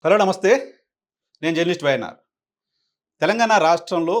Hello నమస్తే. నేను journalist YNR. Telangana రాష్ట్రంలో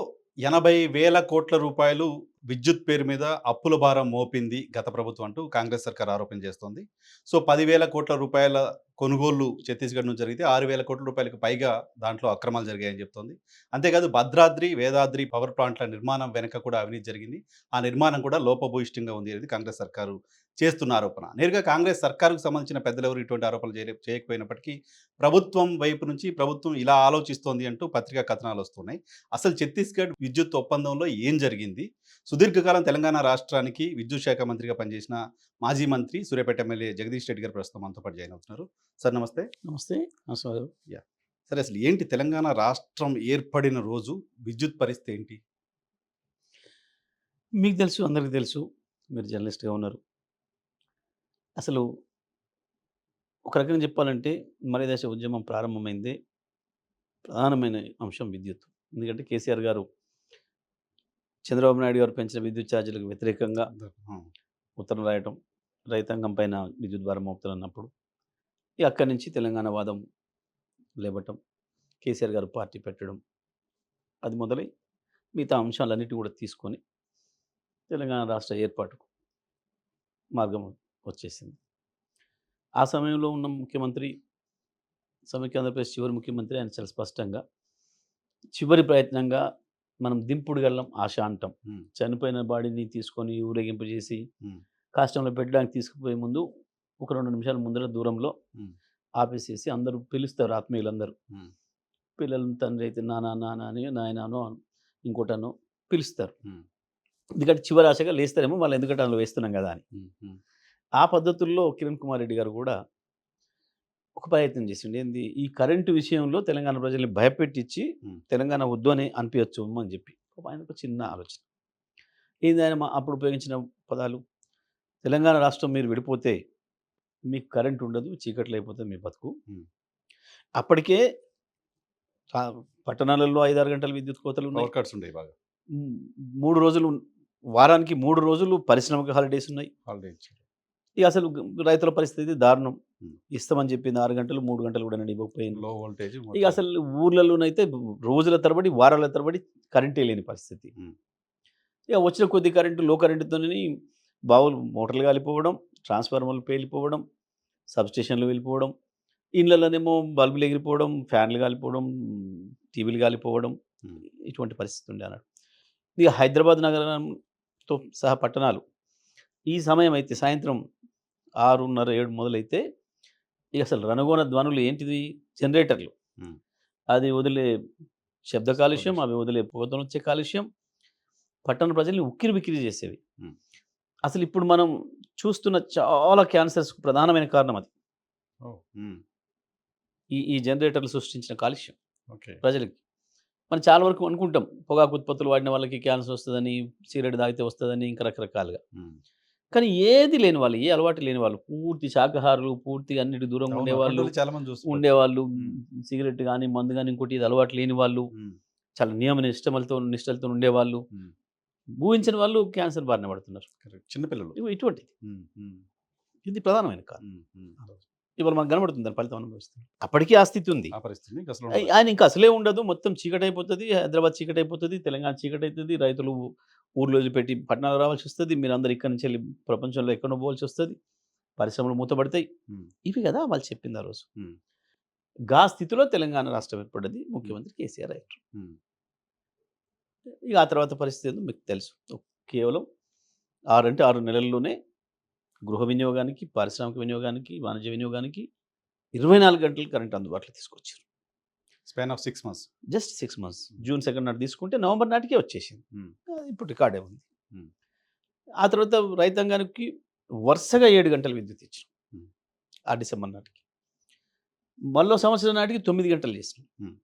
80,000 కోట్ల రూపాయలు విద్యుత్ పేరు మీద అప్పుల భారం మోపింది గత ప్రభుత్వం అంటూ కాంగ్రెస్ సర్కార్ ఆరోపణ చేస్తోంది. సో, 10,000 కోట్ల రూపాయల కొనుగోళ్లు ఛత్తీస్‌గఢ్ నుంచి జరిగితే 6,000 కోట్ల రూపాయలకు పైగా దాంట్లో అక్రమాలు జరిగాయని చెప్తోంది. అంతేకాదు భద్రాద్రి, వేదాద్రి పవర్ ప్లాంట్ల నిర్మాణం వెనక కూడా అవినీతి జరిగింది. ఆ నిర్మాణం కూడా లోపభూయిష్టంగా ఉంది అనేది కాంగ్రెస్ సర్కారు చేస్తున్న ఆరోపణ. నేరుగా కాంగ్రెస్ సర్కారుకు సంబంధించిన పెద్దలెవరు ఇటువంటి ఆరోపణలు చేయకపోయినప్పటికీ ప్రభుత్వం వైపు నుంచి ప్రభుత్వం ఇలా ఆలోచిస్తోంది అంటూ పత్రికా కథనాలొస్తున్నాయి. అసలు ఛత్తీస్‌గఢ్ విద్యుత్ ఒప్పందంలో ఏం జరిగింది? సుదీర్ఘకాలం తెలంగాణ రాష్ట్రానికి విద్యుత్ శాఖ మంత్రిగా పనిచేసిన మాజీ మంత్రి, సూర్యాపేట ఎమ్మెల్యే జగదీష్ రెడ్డి గారు ప్రస్తుతం మనతో పాటు జాయిన్ అవుతున్నారు. సార్ నమస్తే. నమస్తే. నమస్కారం. యాహ్! సరే, అసలు ఏంటి తెలంగాణ రాష్ట్రం ఏర్పడిన రోజు విద్యుత్ పరిస్థితి ఏంటి? మీకు తెలుసు, అందరికీ తెలుసు. మీరు జర్నలిస్ట్‌గా ఉన్నారు. అసలు ఒక రకంగా చెప్పాలంటే మలి దశ ఉద్యమం ప్రారంభమైందే ప్రధానమైన అంశం విద్యుత్. ఎందుకంటే కేసీఆర్ గారు చంద్రబాబు నాయుడు గారు పెంచిన విద్యుత్ ఛార్జీలకు వ్యతిరేకంగా ఆ! ఉత్తరం రాయటం, రైతాంగం పైన విద్యుత్ భారం మోపుతారన్నప్పుడు అక్కడి నుంచి తెలంగాణ వాదం లేవటం, కేసీఆర్ గారు పార్టీ పెట్టడం అది మొదలై మిగతా అంశాలన్నిటిని కూడా తీసుకొని తెలంగాణ రాష్ట్ర ఏర్పాటుకు మార్గం వచ్చేసింది. ఆ సమయంలో ఉన్న ముఖ్యమంత్రి, సమైక్య ఆంధ్రప్రదేశ్ చివరి ముఖ్యమంత్రి, ఆయన చాలా స్పష్టంగా చివరి ప్రయత్నంగా మనం దింపుడు గల్లం ఆశ అంటాం. హ్మ్. చనిపోయిన బాడీని తీసుకొని ఊరేగింపు చేసి హ్మ్. కాష్టంలో పెట్టడానికి తీసుకుపోయే ముందు ఒక 2 నిమిషాల ముందర దూరంలో హ్మ్. ఆపేసేసి అందరూ పిలుస్తారు, ఆత్మీయులందరూ. హ్మ్. పిల్లలు తండ్రి అయితే నాన్న, నాన్న అని, నాయనానో ఇంకోటనో పిలుస్తారు. హ్మ్. ఎందుకంటే చివరి ఆశగా లేస్తారేమో వాళ్ళు, ఎందుకంటే అందులో వేస్తున్నాం కదా అని. హ్మ్. హ్మ్. ఆ పద్ధతుల్లో కిరణ్ కుమార్ రెడ్డి గారు కూడా ఒక ప్రయత్నం చేసిండు. ఏంది, ఈ కరెంటు విషయంలో తెలంగాణ ప్రజల్ని భయపెట్టిచ్చి హ్మ్. తెలంగాణ వద్దు అని అనిపియచ్చు అని చెప్పి ఆయనకు చిన్న ఆలోచన. ఏంది, ఆయన అప్పుడు ఉపయోగించిన పదాలు, తెలంగాణ రాష్ట్రం మీరు విడిపోతే మీకు కరెంట్ ఉండదు, చీకట్లో అయిపోతుంది మీ బతుకు. హ్మ్. అప్పటికే తా పట్టణాలలో 5, 6 గంటల విద్యుత్ కోతలున్నాయి. పవర్ కట్స్ ఉండేవి బాగా. హ్మ్. 3 రోజులు, వారానికి 3 రోజులు పారిశ్రామిక హాలిడేస్ ఉన్నాయి. హాలిడే ఇచ్చారు. ఇక అసలు రైతుల పరిస్థితి దారుణం. హ్మ్. ఇస్తామని చెప్పింది 6 గంటలు, 3 గంటలు కూడా ఇవ్వకపోయింది. లో వోల్టేజ్ ఇక మొత్తం. అసలు ఊర్లలోనైతే రోజుల తరబడి, వారాల తరబడి కరెంటే లేని పరిస్థితి. హ్మ్. ఇక వచ్చిన కొద్ది కరెంటు, లో కరెంటుతోని బావులు మోటార్లు కాలిపోవడం, ట్రాన్స్‌ఫార్మర్‌లు పేలిపోవడం, సబ్‌స్టేషన్‌లు వెళ్ళిపోవడం, ఇళ్ళలోనేమో బల్బులు ఎగిరిపోవడం, ఫ్యాన్‌లు కాలిపోవడం, టీవీలు కాలిపోవడం, హ్మ్. ఇటువంటి పరిస్థితి ఉండే అన్నాడు. ఇక హైదరాబాద్ నగరంతో సహా పట్టణాలు ఈ సమయం అయితే సాయంత్రం 6:30, 7 మొదలైతే ఇక అసలు రణగొణ ధ్వనులు ఏంటిది, జనరేటర్లు. హ్మ్. అది వదిలే శబ్ద కాలుష్యం, పొల్యూషన్. అవి వదిలే పొగతోనొచ్చే కాలుష్యం పట్టణ ప్రజల్ని ఉక్కిరిబిక్కిరి చేసేవి. హ్మ్. అసలు ఇప్పుడు మనం చూస్తున్న చాలా క్యాన్సర్స్‌కు ప్రధానమైన కారణం అది. ఓహ్! హ్మ్. ఈ ఈ జనరేటర్లు సృష్టించిన కాలుష్యం ఓకే. ప్రజలకి. మనం చాలా వరకు అనుకుంటాం, పొగాకు ఉత్పత్తులు వాడిన వాళ్ళకి క్యాన్సర్ వస్తదని, సిగరెట్ తాగితే వస్తదని, ఇంకా రకరకాలుగా. హ్మ్. కానీ ఏది లేని వాళ్ళు, ఏ అలవాటు లేని వాళ్ళు, పూర్తి శాకాహారులు, పూర్తిగా అన్నిటికి దూరంగా అవును. ఉండేవాళ్ళు, అటువంటోళ్ళు చాలా మంది చూస్తుంటారు. ఉండేవాళ్ళు హ్మ్. సిగరెట్ గాని, మందు గాని, ఇంకోటి ఇది అలవాటు లేని వాళ్ళు, హ్మ్. చాలా నియమ నిష్టలతో ఉండేవాళ్ళు, హ్మ్. ఊహించని వాళ్ళు క్యాన్సర్ బారిన పడుతున్నారు. కరెక్ట్. చిన్న పిల్లలు. ఇటువంటిది. హ్మ్. హ్మ్. ఇది ప్రధానమైన కారణం. హ్మ్. హ్మ్. ఇవాళ మనకు కనబడుతుంది దాని ఫలితం అనుభవిస్తున్నాం. అప్పటికి ఆ స్థితి ఉంది. ఆ పరిస్థితి ఇంకసలు ఉండదా? ఆయన ఇంకా అసలే ఉండదు. మొత్తం చీకటైపోతది. హైదరాబాద్ చీకటైపోతది. తెలంగాణ చీకటైతది. రైతులు ఊర్లు వదిలిపెట్టి పట్టణాలకు రావాల్సొస్తది. మీరందరూ ఇక్కడి నుంచెళ్ళి ప్రపంచంలో ఎక్కడో పోవాల్సొస్తది. పరిశ్రమలు మూతపడతాయి. హ్మ్. ఇవి కదా వాళ్ళు చెప్పింది ఆ రోజు. హ్మ్. గా స్థితిలో తెలంగాణ రాష్ట్రం ఏర్పడ్డది. హ్మ్. ముఖ్యమంత్రి కేసీఆర్ అయ్యారు. హ్మ్. ఇక ఆ తర్వాత పరిస్థితి ఏందో మీకు తెలుసు. కేవలం 6 నెలల్లోనే గృహ వినియోగానికి, పారిశ్రామిక వినియోగానికి, వాణిజ్య వినియోగానికి 24 గంటలు కరెంట్ అందుబాటులోకి తీసుకొచ్చారు. Span of 6 months. Just 6 months. హ్మ్. జూన్ 2 నాటి తీసుకుంటే నవంబర్ నాటికే వచ్చేసింది. హ్మ్. ఇప్పుడు రికార్డే ఉంది. హ్మ్. ఆ తర్వాత రైతాంగానికి వరుసగా 7 గంటలు విద్యుత్ ఇచ్చాం. హ్మ్. ఆ డిసెంబర్ నాటికి. మళ్ళో సంవత్సరం నాటికి 9 గంటలు చేసినాం. హ్మ్.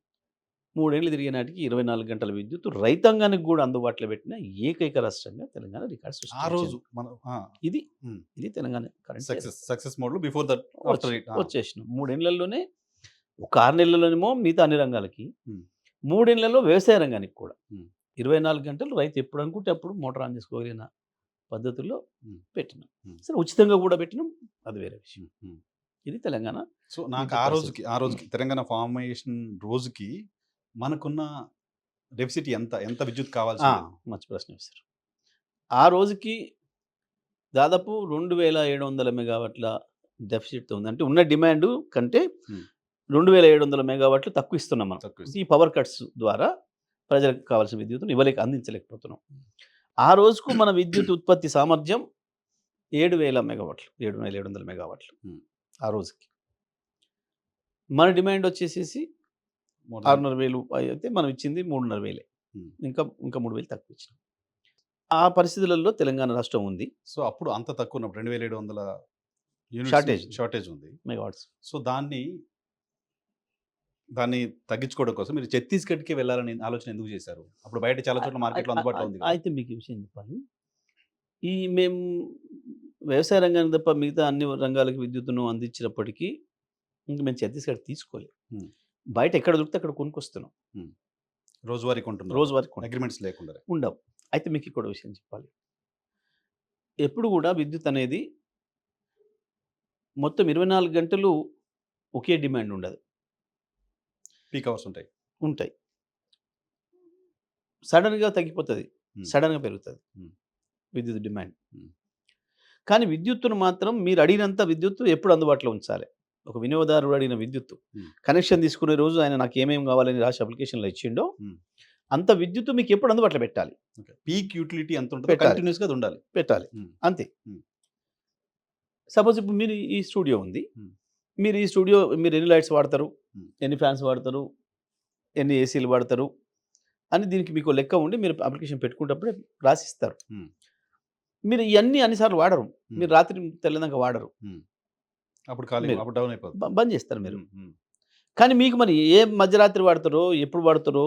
3 ఏళ్ళు తిరిగే నాటికి 24 గంటల విద్యుత్ రైతాంగానికి కూడా అందుబాటులో పెట్టిన ఏకైక రాష్ట్రంగా తెలంగాణ రికార్డ్ ఆ రోజు సృష్టించింది. మనం ఆ! ఇది, హ్మ్. ఇది తెలంగాణ కరెంట్ సక్సెస్ మోడ్‌లో బిఫోర్ దట్ ఆఫ్టర్ ఇట్. ఆ! వచ్చేసినాం. 3 ఏళ్లలోనే ఒక 6 నెలల్లోనేమో మిగతా అన్ని రంగాలకి, హ్మ్. 3 ఏళ్లలో వ్యవసాయ రంగానికి కూడా హ్మ్. 24 గంటలు రైతు ఎప్పుడు అనుకుంటే అప్పుడు మోటార్ ఆన్ చేసుకోగలిగిన పద్ధతుల్లో హ్మ్. పెట్టినాం. హ్మ్. సరే, ఉచితంగా కూడా పెట్టినాం. అది వేరే విషయం. హ్మ్. హ్మ్. ఇది తెలంగాణ సో నాకు విద్యుత్ పరిస్థితి. ఆ రోజుకి తెలంగాణ ఫార్మేషన్ రోజుకి మనకున్న డెఫిసిట్ ఎంత విద్యుత్ కావాల్సి ఆ! ఉండేది? మంచి ప్రశ్న వేశారు. ఆ రోజుకి దాదాపు 2700 మెగావాట్ల డెఫిసిట్‌తో ఉంది. అంటే ఉన్న డిమాండ్ కంటే హ్మ్. 2700 మెగావాట్లు తక్కువ ఇస్తున్నాం మనం. తక్కువ ఈ పవర్ కట్స్ ద్వారా ప్రజలకు కావాల్సిన విద్యుత్తును అందించలేకపోతున్నాం. ఆ రోజుకు మన విద్యుత్ ఉత్పత్తి సామర్థ్యం 7000 మెగావాట్లు. 7700 మెగావాట్లు. హ్మ్. ఆ రోజుకి. మన డిమాండ్ వచ్చేసేసి మోర్ దాన్ 6,500 అయితే మనం ఇచ్చింది 3,500. హ్మ్. ఇంకా 3,000 తక్కువ ఇచ్చినాం. ఆ పరిస్థితులలో తెలంగాణ రాష్ట్రం ఉంది. సో అప్పుడు అంత తక్కువ ఉన్నప్పుడు 2700 యూనిట్స్ షార్టేజ్ షార్టేజ్ ఉంది. మెగావాట్స్. సో దాన్ని తగ్గించుకోవడం కోసం మీరు ఛత్తీస్‌గఢ్‌కి వెళ్ళాలని ఆలోచన ఎందుకు చేశారు? అప్పుడు బయట చాలా చోట్ల మార్కెట్‌లో అందుబాటులో ఉంది కదా! అయితే మీకు ఈ విషయం చెప్పాలి. మేము వ్యవసాయ రంగానికి తప్ప మిగతా అన్ని రంగాలకు విద్యుత్తును అందించినప్పటికీ ఇంక మేము ఛత్తీస్‌గఢ్ తీసుకోలేదు. హ్మ్. బయట ఎక్కడ దొరికితే అక్కడ కొనుక్కొస్తున్నాం. హ్మ్. రోజువారీ కొంటున్నారు. రోజువారీ అగ్రీమెంట్స్ లేకుండా. ఉండవు. అయితే మీకు ఇక్కడ విషయం చెప్పాలి. ఎప్పుడు కూడా విద్యుత్ అనేది మొత్తం 24 గంటలు ఒకే డిమాండ్ ఉండదు. పీక్ అవర్స్ ఉంటాయి. ఉంటాయి. సడెన్‌గా తగ్గిపోతది. హ్మ్. సడెన్‌గా పెరుగుతది. హ్మ్. విద్యుత్ డిమాండ్. హ్మ్. కానీ విద్యుత్తును మాత్రం మీరు అడిగినంత విద్యుత్తు ఎప్పుడు అందుబాటులో ఉంచాలి. ఒక వినియోగదారుడు అడిగిన విద్యుత్తు. హ్మ్. కనెక్షన్ తీసుకునే రోజు ఆయన నాకేమేమి కావాలని రాసి అప్లికేషన్‌లో ఇచ్చిండో, హ్మ్. అంత విద్యుత్తు మీకు ఎప్పుడు అందుబాటులో పెట్టాలి. ఓకే. పీక్ యూటిలిటీ ఎంత ఉంటుందో పెట్టాలి. కంటిన్యూయస్‌గా అది ఉండాలి. పెట్టాలి. హ్మ్. అంతే. హ్మ్. సపోజ్ ఇప్పుడు మీరు ఈ స్టూడియో ఉంది. హ్మ్. మీరు ఈ స్టూడియో మీరు ఎన్ని లైట్స్ వాడతారు? హ్మ్. ఎన్ని ఫ్యాన్స్ వాడతారు? ఎన్ని ఏసీలు వాడతారు? అని దీనికి మీకో లెక్క ఉండి మీరు అప్లికేషన్ పెట్టుకునేటప్పుడే రాసిస్తారు. హ్మ్. మీరు ఇయన్నీ అన్ని సార్లు వాడరు. హ్మ్. మీరు రాత్రి తెల్లదాక వాడరు. హ్మ్. అప్పుడు ఖాళీ మీరు అప్పుడు డౌన్ అయిపోద్ది. బంద్ చేస్తారు మీరు. హ్మ్. హ్మ్. కానీ మీకు మరి ఏ మధ్యరాత్రి వాడతారో, ఎప్పుడు వాడతారో,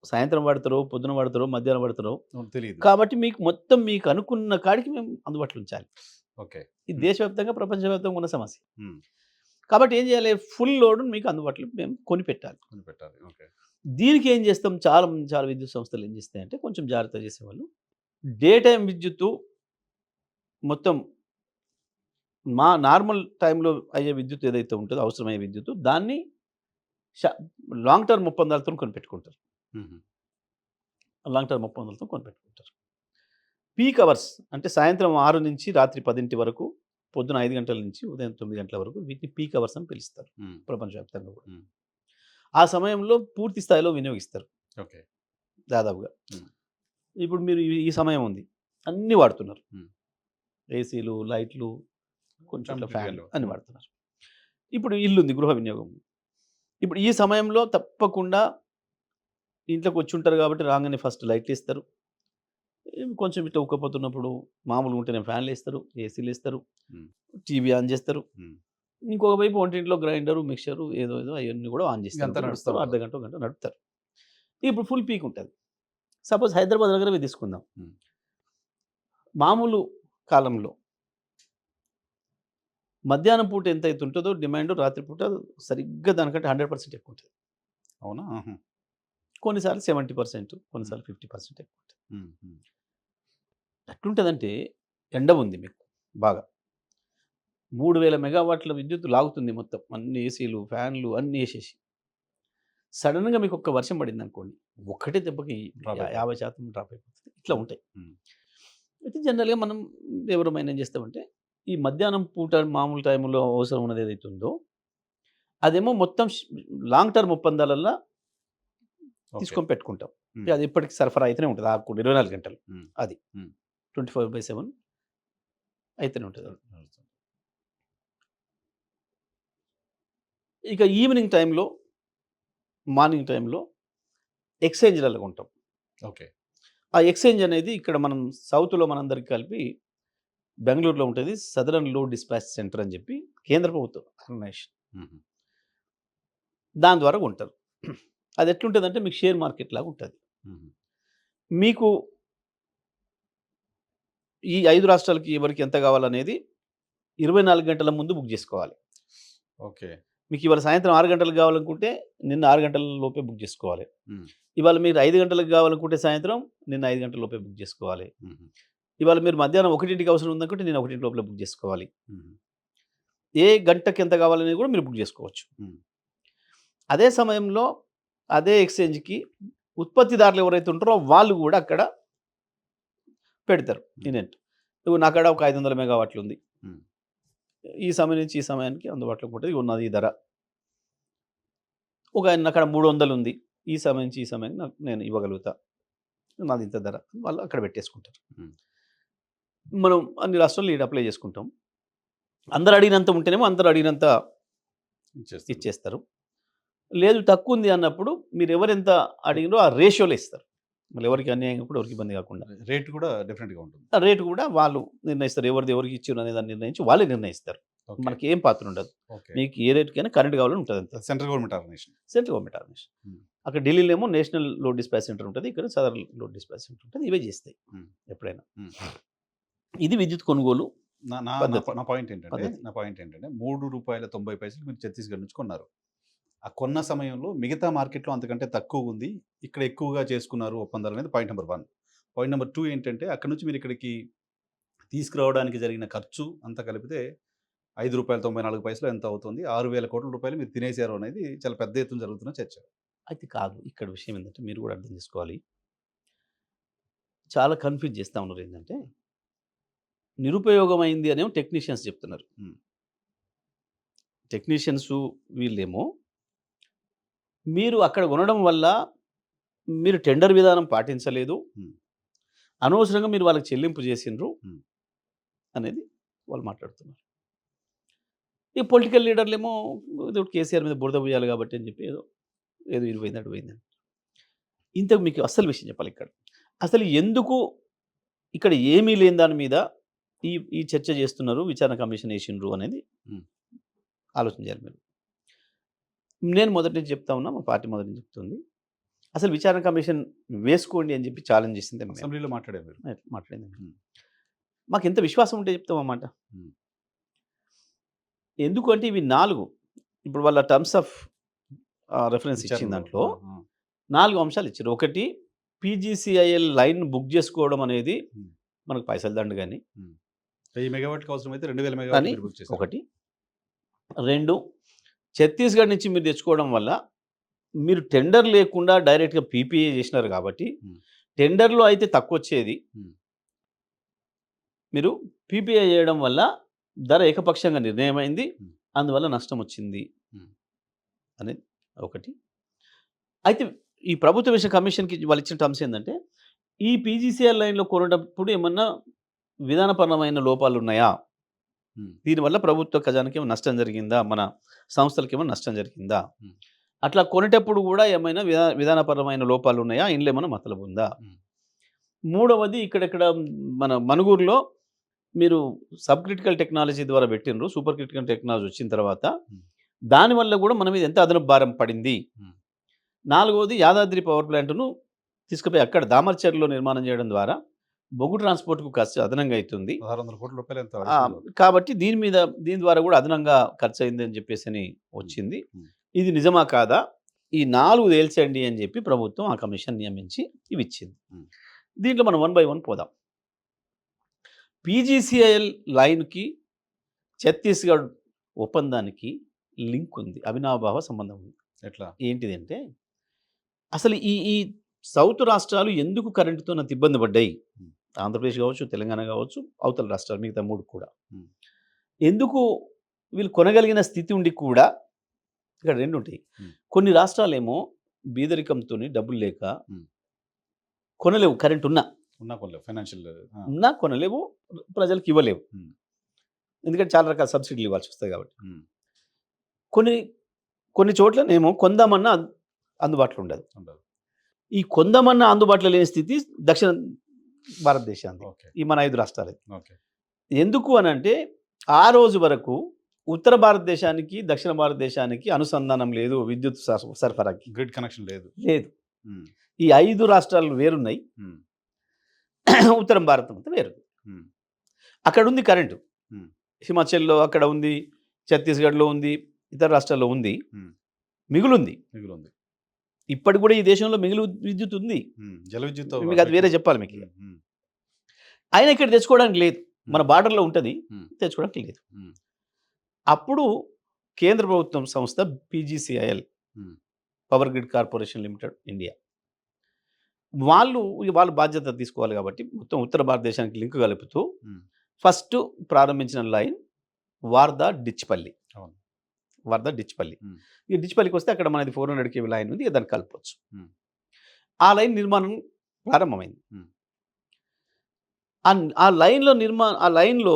సాయంత్రం వాడతారో, పొద్దున వాడతారో, మధ్యాహ్నం వాడతారో, అవును. తెలీదు. కాబట్టి మీకు మొత్తం మీకు అనుకున్న కాడికి మేము అందుబాటులో ఉంచాలి. ఓకే. ఇది హ్మ్. దేశవ్యాప్తంగా, ప్రపంచవ్యాప్తంగా ఉన్న సమస్య. హ్మ్. కాబట్టి ఏం చేయాలి? ఫుల్ లోడ్‌ని మీకు అందుబాటులో మేము కొనిపెట్టాలి. కొనిపెట్టాలి. ఓకే. దీనికి ఏం చేస్తాం? చాలా విద్యుత్ సంస్థలు ఏం చేస్తాయంటే కొంచెం జాగ్రత్త చేసేవాళ్ళు. డే టైమ్ విద్యుత్తు మొత్తం నార్మల్ టైమ్‌లో అయ్యే విద్యుత్ ఏదైతే ఉంటదో అవసరమయ్యే విద్యుత్తు దాన్ని ష లాంగ్ టర్మ్ ఒప్పందాలతోని కొనిపెట్టుకుంటారు. హుహు. లాంగ్ టర్మ్ ఒప్పందాలతో కొనిపెట్టుకుంటారు. పీక్ అవర్స్ అంటే సాయంత్రం 6 నుంచి రాత్రి 10 వరకు, పొద్దున 5 గంటల నుంచి ఉదయం 9 గంటల వరకు వీటిని పీక్ అవర్స్ అని పిలుస్తారు. హ్మ్. ప్రపంచవ్యాప్తంగా కూడా. హ్మ్. ఆ సమయంలో పూర్తి స్థాయిలో వినియోగిస్తారు ఓకే. దాదాపుగా. హ్మ్. ఇప్పుడు మీరు ఈ సమయం ఉంది. అన్నీ వాడుతున్నారు. హ్మ్. ఏసీలు, లైట్లు, కొంచెం ఇట్లా కంప్లీట్‌గా ఫ్యాన్లు లో. అన్నీ హ్మ్. వాడుతున్నారు. ఇప్పుడు ఇల్లుంది గృహ వినియోగం. ఇప్పుడు ఈ సమయంలో తప్పకుండా ఇంట్లోకి వచ్చుంటారు కాబట్టి రాంగానే ఫస్ట్ లైట్లేస్తారు. కొంచెం ఇట్లా ఉక్కపోతున్నప్పుడు మామూలుగా ఉంటేనే ఫ్యాన్‌లేస్తారు, ఏసీలేస్తారు, హ్మ్. టీవీ ఆన్ చేస్తారు. హ్మ్. ఇంకొక వైపు వంటింట్లో గ్రైండరు, మిక్సరు ఏదో అయన్నీ కూడా ఆన్ చేస్తారు. ఇదంతా నడుస్తా నడుపుతారు. ఉంటది. అర్ధగంటో, గంటో నడుపుతారు. ఇప్పుడు ఫుల్ పీక్ ఉంటది. సపోజ్ హైదరాబాద్ నగరమే తీసుకుందాం. హ్మ్. మామూలు కాలంలో మధ్యాహ్నం పూట ఎంతైతే ఉంటదో డిమాండ్ రాత్రి పూట సరిగ్గా దానికంటే 100% ఎక్కువుంటది. అవునా? ఆహా! కొన్నిసార్లు 70%, హ్మ్. కొన్నిసార్లు 50% ఎక్కువుంటది. హ్మ్. హ్మ్. ఎట్లుంటదంటే ఎండ ఉంది మీకు బాగా. 3000 మెగావాట్ల విద్యుత్ లాగుతుంది మొత్తం. అన్ని ఏసీలు, ఫ్యాన్లు అన్నీ ఏసేసి. సడెన్‌గా మీకు ఒక్క వర్షం పడిందనుకోండి. ఒక్కటే దెబ్బకి డ్రాప్ అయిపోద్ది. 50% డ్రాప్ అయిపోతది. ఇట్లా హ్మ్. ఉంటాయి. హ్మ్. అయితే జనరల్‌గా మనం ఎవరమైనా ఏం చేస్తామంటే, ఈ మధ్యాహ్నం పూట మామూలు టైంలో అవసరం ఉన్నది ఏదైతే ఉందో, అదేమో మొత్తం లాంగ్ టర్మ్ ఒప్పందాలల్ల ఓకే. తీసుకొని పెట్టుకుంటాం. హ్మ్. ఇక అది ఎప్పటికి సరఫరా అయితేనే ఉంటది. ఆగకుండా 24 గంటలు. హ్మ్. అది. హ్మ్. 24/7 అయితేనే ఉంటదది. నడుస్తుంది. ఇక ఈవినింగ్ టైంలో, మార్నింగ్ టైంలో ఎక్స్‌చేంజ్‌లలో కొంటాం. ఓకే. ఆ ఎక్స్‌చేంజ్ అనేది ఇక్కడ మనం సౌత్‌లో మనందరికి కలిపి బెంగుళూరులో ఉంటది. సదరన్ లోడ్ డిస్పాచ్ సెంటర్ అని చెప్పి కేంద్ర ప్రభుత్వం ఆర్గనైజేషన్. హుహు. దాని ద్వారా కొంటారు. అది ఎట్లుంటదంటే మీకు షేర్ మార్కెట్ లాగా ఉంటది. హుహు. మీకు ఈ 5 రాష్ట్రాలకి ఎవరికి ఎంత కావాలనేది 24 గంటల ముందు బుక్ జేసుకోవాలి. ఓకే. మీకు ఇవాళ సాయంత్రం 6 గంటలకు కావాలనుకుంటే నిన్న 6 గంటల లోపే బుక్ జేసుకోవాలి. హ్మ్. ఇవాళ మీరు 5 గంటలకు కావాలనుకుంటే సాయంత్రం నిన్న 5 గంటల లోపే బుక్ జేసుకోవాలి. హుహు. ఇవాళ మీరు మధ్యాహ్నం 1కి అవసరం ఉందనుకుంటే నిన్న 1 లోపలే బుక్ జేసుకోవాలి. హుహు. ఏ గంటకి ఎంత కావాలనేది కూడా మీరు బుక్ చేసుకోవచ్చు. హ్మ్. అదే సమయంలో అదే ఎక్స్‌చేంజ్‌కి ఉత్పత్తిదారులు ఎవరైతే ఉంటారో వాళ్ళు కూడా అక్కడ పెడతారు యూనిట్. నువ్వు నాకాడ ఒక 500 మెగావాట్లు ఉంది. హ్మ్. ఈ సమయం నుంచి ఈ సమయానికి అందుబాటులోకి ఉంటది. ఉన్నది ఈ ధర. ఒక నాకాడ 300 ఉంది. ఈ సమయం నుంచి ఈ సమయానికి నేను ఇవ్వగలుగుతా. నాది ఇంత ధర. వాళ్ళు అక్కడ పెట్టేసుకుంటారు. హ్మ్. మనం అన్ని రాష్ట్రాల్లో ఈడ అప్లై చేసుకుంటాం. అందరూ అడిగినంత ఉంటేనేమో అందరూ అడిగినంత ఇచ్చేస్తారు. ఇచ్చేస్తారు. లేదు తక్కువుంది అన్నప్పుడు మీరు ఎవరెంత అడిగినరో ఆ రేషియోలో ఇస్తారు. మళ్ళీ ఎవరికీ అన్యాయం కాకుండా ఎవరికీ ఇబ్బంది కాకుండా. రేట్ కూడా డిఫరెంట్‌గా ఉంటుంది. ఆ రేట్ కూడా వాళ్ళు నిర్ణయిస్తారు. ఎవరిది ఎవరికి ఇచ్చిర్రు అనే దాన్ని నిర్ణయించి వాళ్ళే నిర్ణయిస్తారు. ఓకే. మనకి ఏం పాత్ర ఉండదు. ఓకే. మీకు ఏ రేట్‌కైనా కరెంట్ కావాలని ఉంటది అంతే. Central government organisation. Central government organisation. Hmm. అక్కడ ఢిల్లీలో ఏమో నేషనల్ లోడ్ డిస్పాచ్ సెంటర్ ఉంటది. ఇక్కడ సదరన్ లోడ్ డిస్పాచ్ సెంటర్ ఉంటది. ఇవే చేస్తాయి హ్మ్. ఎప్పుడైనా. హ్మ్. ఇది విద్యుత్ కొనుగోలు నా నా నా పద్ధతి. నా పాయింట్ ఏంటంటే పద్ధతి. నా పాయింట్ ఏంటంటే రూ. 3.90 మీరు ఛత్తీస్‌గఢ్ నుంచి కొన్నారు. ఆ కొన్న సమయంలో మిగతా మార్కెట్‌లో అంతకంటే తక్కువుంది. ఇక్కడ ఎక్కువగా చేసుకున్నారు ఒప్పందాలనేది పాయింట్ నంబర్ 1. పాయింట్ నంబర్ 2 ఏంటంటే అక్కడి నుంచి మీరు ఇక్కడికి తీసుకురావడానికి జరిగిన ఖర్చు అంతా కలిపితే రూ. 5.94 ఎంత అవుతుంది? 6,000,00,00,000 మీరు తినేసారు అనేది చాలా పెద్ద ఎత్తున జరుగుతున్న చర్చ. అయితే కాదు. ఇక్కడ విషయం ఏందంటే మీరు కూడా అర్థం చేసుకోవాలి. చాలా కన్‌ఫ్యూజ్ చేస్తా ఉన్నారు ఏందంటే నిరుపయోగమైంది అనేమో టెక్నీషియన్స్ చెప్తున్నారు. హ్మ్. టెక్నీషియన్సు వీళ్ళేమో మీరు అక్కడ కొనడం వల్ల మీరు టెండర్ విధానం పాటించలేదు. హ్మ్. అనవసరంగా మీరు వాళ్ళకి చెల్లింపు చేసిండ్రు హ్మ్. అనేది వాళ్ళు మాట్లాడుతున్నారు. ఈ పొలిటికల్ లీడర్‌లేమో ఏదో కేసీఆర్ మీద బురద పోయాలి కాబట్టి అని చెప్పి ఏదో ఇది పోయింది, అటు పోయిందని. ఇంతకు మీకు అసలు విషయం చెప్పాలి ఇక్కడ. అసలు ఎందుకు ఇక్కడ ఏమీ లేని దాని మీద ఈ ఈ చర్చ చేస్తున్నారు, విచారణ కమిషన్ ఏసిండ్రు అనేది హ్మ్. ఆలోచన చేయాలి మీరు. నేను మొదటి నుంచి చెప్తా ఉన్నా, మా పార్టీ మొదటి నుంచి చెప్తుంది. అసలు విచారణ కమిషన్ వేసుకోండి అని చెప్పి ఛాలెంజ్ చేసిందే మేము. అసెంబ్లీలో మాట్లాడారు మీరు. మాట్లాడింది. హ్మ్. మాకెంత విశ్వాసం ఉంటే చెప్తాం ఆ మాట. హ్మ్. ఎందుకంటే ఇవి 4 ఇప్పుడు వాళ్ళ టర్మ్స్ ఆఫ్ రిఫరెన్స్ ఇచ్చిన విచారణలో. దాంట్లో ఆ! ఆ! 4 అంశాలు ఇచ్చారు. ఒకటి పీజీసీఐఎల్ లైన్ బుక్ చేసుకోవడం అనేది హ్మ్. మనకు పైసలు దండు గాని. హ్మ్. 1000 మెగావాట్‌కి అవసరమైతే 2000 మెగావాట్లు కానీ మీరు బుక్ చేశారు. ఒకటి. 2 ఛత్తీస్‌గఢ్ నుంచి మీరు తెచ్చుకోవడం వల్ల మీరు టెండర్ లేకుండా డైరెక్ట్‌గా పీపీఏ చేసినారు కాబట్టి హ్మ్. టెండర్‌లో అయితే తక్కువొచ్చేది. హ్మ్. మీరు పీపీఐ చేయడం వల్ల ధర ఏకపక్షంగా నిర్ణయమైంది. హ్మ్. అందువల్ల నష్టమొచ్చింది హ్మ్. అనేది ఒకటి. అయితే ఈ ప్రభుత్వ విషయ కమిషన్‌కి వాళ్ళిచ్చిన టర్మ్స్ ఏందంటే, ఈ పీజీసీఎల్ లైన్‌లో కొనేటప్పుడు ఏమన్నా విధానపరమైన లోపాలున్నాయా? హ్మ్. దీనివల్ల ప్రభుత్వ ఖజానాకేమైనా నష్టం జరిగిందా? మన సంస్థలకేమైనా నష్టం జరిగిందా? హ్మ్. అట్లా కొనేటప్పుడు గూడా ఏమైనా విధానపరమైన లోపాలున్నాయా? ఇందులో ఏమన్నా మతలబుందా? హ్మ్. మూడవది ఇక్కడిక్కడ మన మనుగూరులో మీరు సబ్ క్రిటికల్ టెక్నాలజీ ద్వారా పెట్టిండ్రు. సూపర్ క్రిటికల్ టెక్నాలజీ వచ్చిన తర్వాత, హ్మ్. దానివల్ల గూడా మన మీద ఎంత అదనపు భారం పడింది? హ్మ్. నాలుగవది యాదాద్రి పవర్ ప్లాంట్‌ను తీసుకుపోయి అక్కడ దామర్చర్లో నిర్మాణం చేయడం ద్వారా బొగ్గు ట్రాన్స్‌పోర్ట్‌కు ఖర్చు అదనంగా అయితుంది. రూ. 16,00,00,000 ఎంతో అడిషనల్. కాబట్టి దీని ద్వారా గూడా అదనంగా ఖర్చయిందని చెప్పేసని హ్మ్. వచ్చింది. హ్మ్. ఇది నిజమా కాదా? ఈ 4 తేల్చండి అని చెప్పి ప్రభుత్వం ఆ కమిషన్ నియమించి ఇవిచ్చింది. హ్మ్. దీంట్లో మనం వన్ బై వన్ పోదాం. పీజీసీఐఎల్ లైన్‌కి ఛత్తీస్‌గఢ్ ఒప్పందానికి లింక్ ఉంది. అవినాభావ సంబంధం ఉంది. ఎట్లా? ఏంటిదంటే అసలు ఈ ఈ సౌత్ రాష్ట్రాలు ఎందుకు కరెంట్‌తోనంత ఇబ్బంది పడ్డాయి? హ్మ్. ఆంధ్రప్రదేశ్ కావచ్చు, తెలంగాణ కావచ్చు, అవతల రాష్ట్రాలు మిగతా 3 కూడా. హ్మ్. ఎందుకు వీళ్ళు కొనగలిగిన స్థితి ఉండి కూడా ఇక్కడ 2 ఉంటాయి. హ్మ్. కొన్ని రాష్ట్రాలేమో బీదరికంతోని డబ్బులు లేక హ్మ్. కొనలేవు కరెంట్ ఉన్నా. ఉన్నా కొనలేవు. ఫైనాన్షియల్. ఆ! ఉన్నా కొనలేవు. ప్రజలకు ఇవ్వలేవు. హ్మ్. ఎందుకంటే చాలా రకాల సబ్సిడీలు ఇవ్వాల్సి వస్తాయి కాబట్టి. హ్మ్. కొన్ని కొన్ని చోట్లనేమో కొందామన్నా అందుబాటులో ఉండదు. ఉండదు. ఈ కొందామన్నా అందుబాటులో లేని స్థితి దక్షిణ భారతదేశానిది. ఓకే. ఈ మన 5 రాష్ట్రాలది. ఓకే. ఎందుకు అనంటే, ఆ రోజు వరకు ఉత్తర భారతదేశానికి, దక్షిణ భారతదేశానికి అనుసంధానం లేదు విద్యుత్ సరఫరాకి. గ్రిడ్ కనెక్షన్ లేదు. లేదు. హ్మ్. ఈ 5 రాష్ట్రాలు వేరున్నాయి. హ్మ్. ఉత్తరం భారతం అంతా వేరు. హ్మ్. అక్కడుంది కరెంటు. హ్మ్. హిమాచల్‌లో అక్కడ ఉంది. ఛత్తీస్‌గఢ్‌లో ఉంది. ఇతర రాష్ట్రాల్లో ఉంది. హ్మ్. మిగులుంది. మిగులుంది. ఇప్పటికి కూడా ఈ దేశంలో మిగులు విద్యుత్ ఉంది. హ్మ్. జల విద్యుత్ మీకు అది వేరే చెప్పాలి మీకిగ. హ్మ్. హ్మ్. అయినా ఇక్కడ తెచ్చుకోవడానికి లేదు. మన హ్మ్. బార్డర్‌లో ఉంటది. హ్మ్. తెచ్చుకోవడానికి లేదు. హ్మ్. అప్పుడు కేంద్ర ప్రభుత్వం సంస్థ PGCIL, um, Power Grid Corporation Limited India, వాళ్ళు వాళ్ళు బాధ్యత తీసుకోవాలి కాబట్టి మొత్తం ఉత్తర భారతదేశానికి లింక్ కలుపుతూ ఉమ్, ఫస్ట్ ప్రారంభించిన లైన్ వార్దా డిచ్పల్లి. అవును. వార్దా డిచ్పల్లి. ఉమ్, ఈ డిచ్పల్లికి వస్తే అక్కడ మనది 400 కేవీ లైన్ ఉంది, దాన్ని కలపవచ్చు. ఉమ్, ఆ లైన్ నిర్మాణం ప్రారంభమైంది. ఉమ్, ఆ లైన్లో ఆ లైన్లో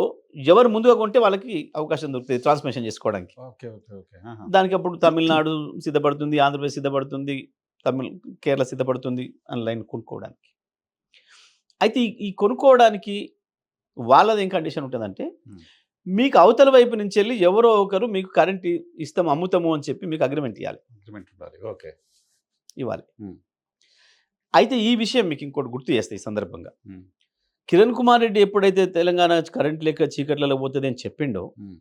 ఎవరు ముందుగా కొంటే వాళ్ళకి అవకాశం దొరుకుతుంది ట్రాన్స్మిషన్ చేసుకోవడానికి. ఓకే ఓకే ఓకే ఆహా. దానికి అప్పుడు తమిళనాడు సిద్ధపడుతుంది, ఆంధ్రప్రదేశ్ సిద్ధపడుతుంది, కేరళ సిద్ధపడుతుంది అని లైన్ కొనుక్కోవడానికి. అయితే ఈ కొనుక్కోవడానికి వాళ్ళది ఏం కండిషన్ ఉంటుందంటే, ఉమ్, మీకు అవతల వైపు నుంచి వెళ్ళి ఎవరో ఒకరు మీకు కరెంట్ ఇస్తాం, అమ్ముతాము అని చెప్పి మీకు అగ్రిమెంట్ ఇవ్వాలి, అగ్రిమెంట్ ఉండాలి. ఓకే. ఇవ్వాలి. ఉమ్, అయితే ఈ విషయం మీకు ఇంకోటి గుర్తు చేస్తే ఈ సందర్భంగా, ఉమ్, కిరణ్ కుమార్ రెడ్డి ఎప్పుడైతే తెలంగాణ కరెంట్ లేక చీకట్లలో పోతుంది అని చెప్పిండో, ఉమ్,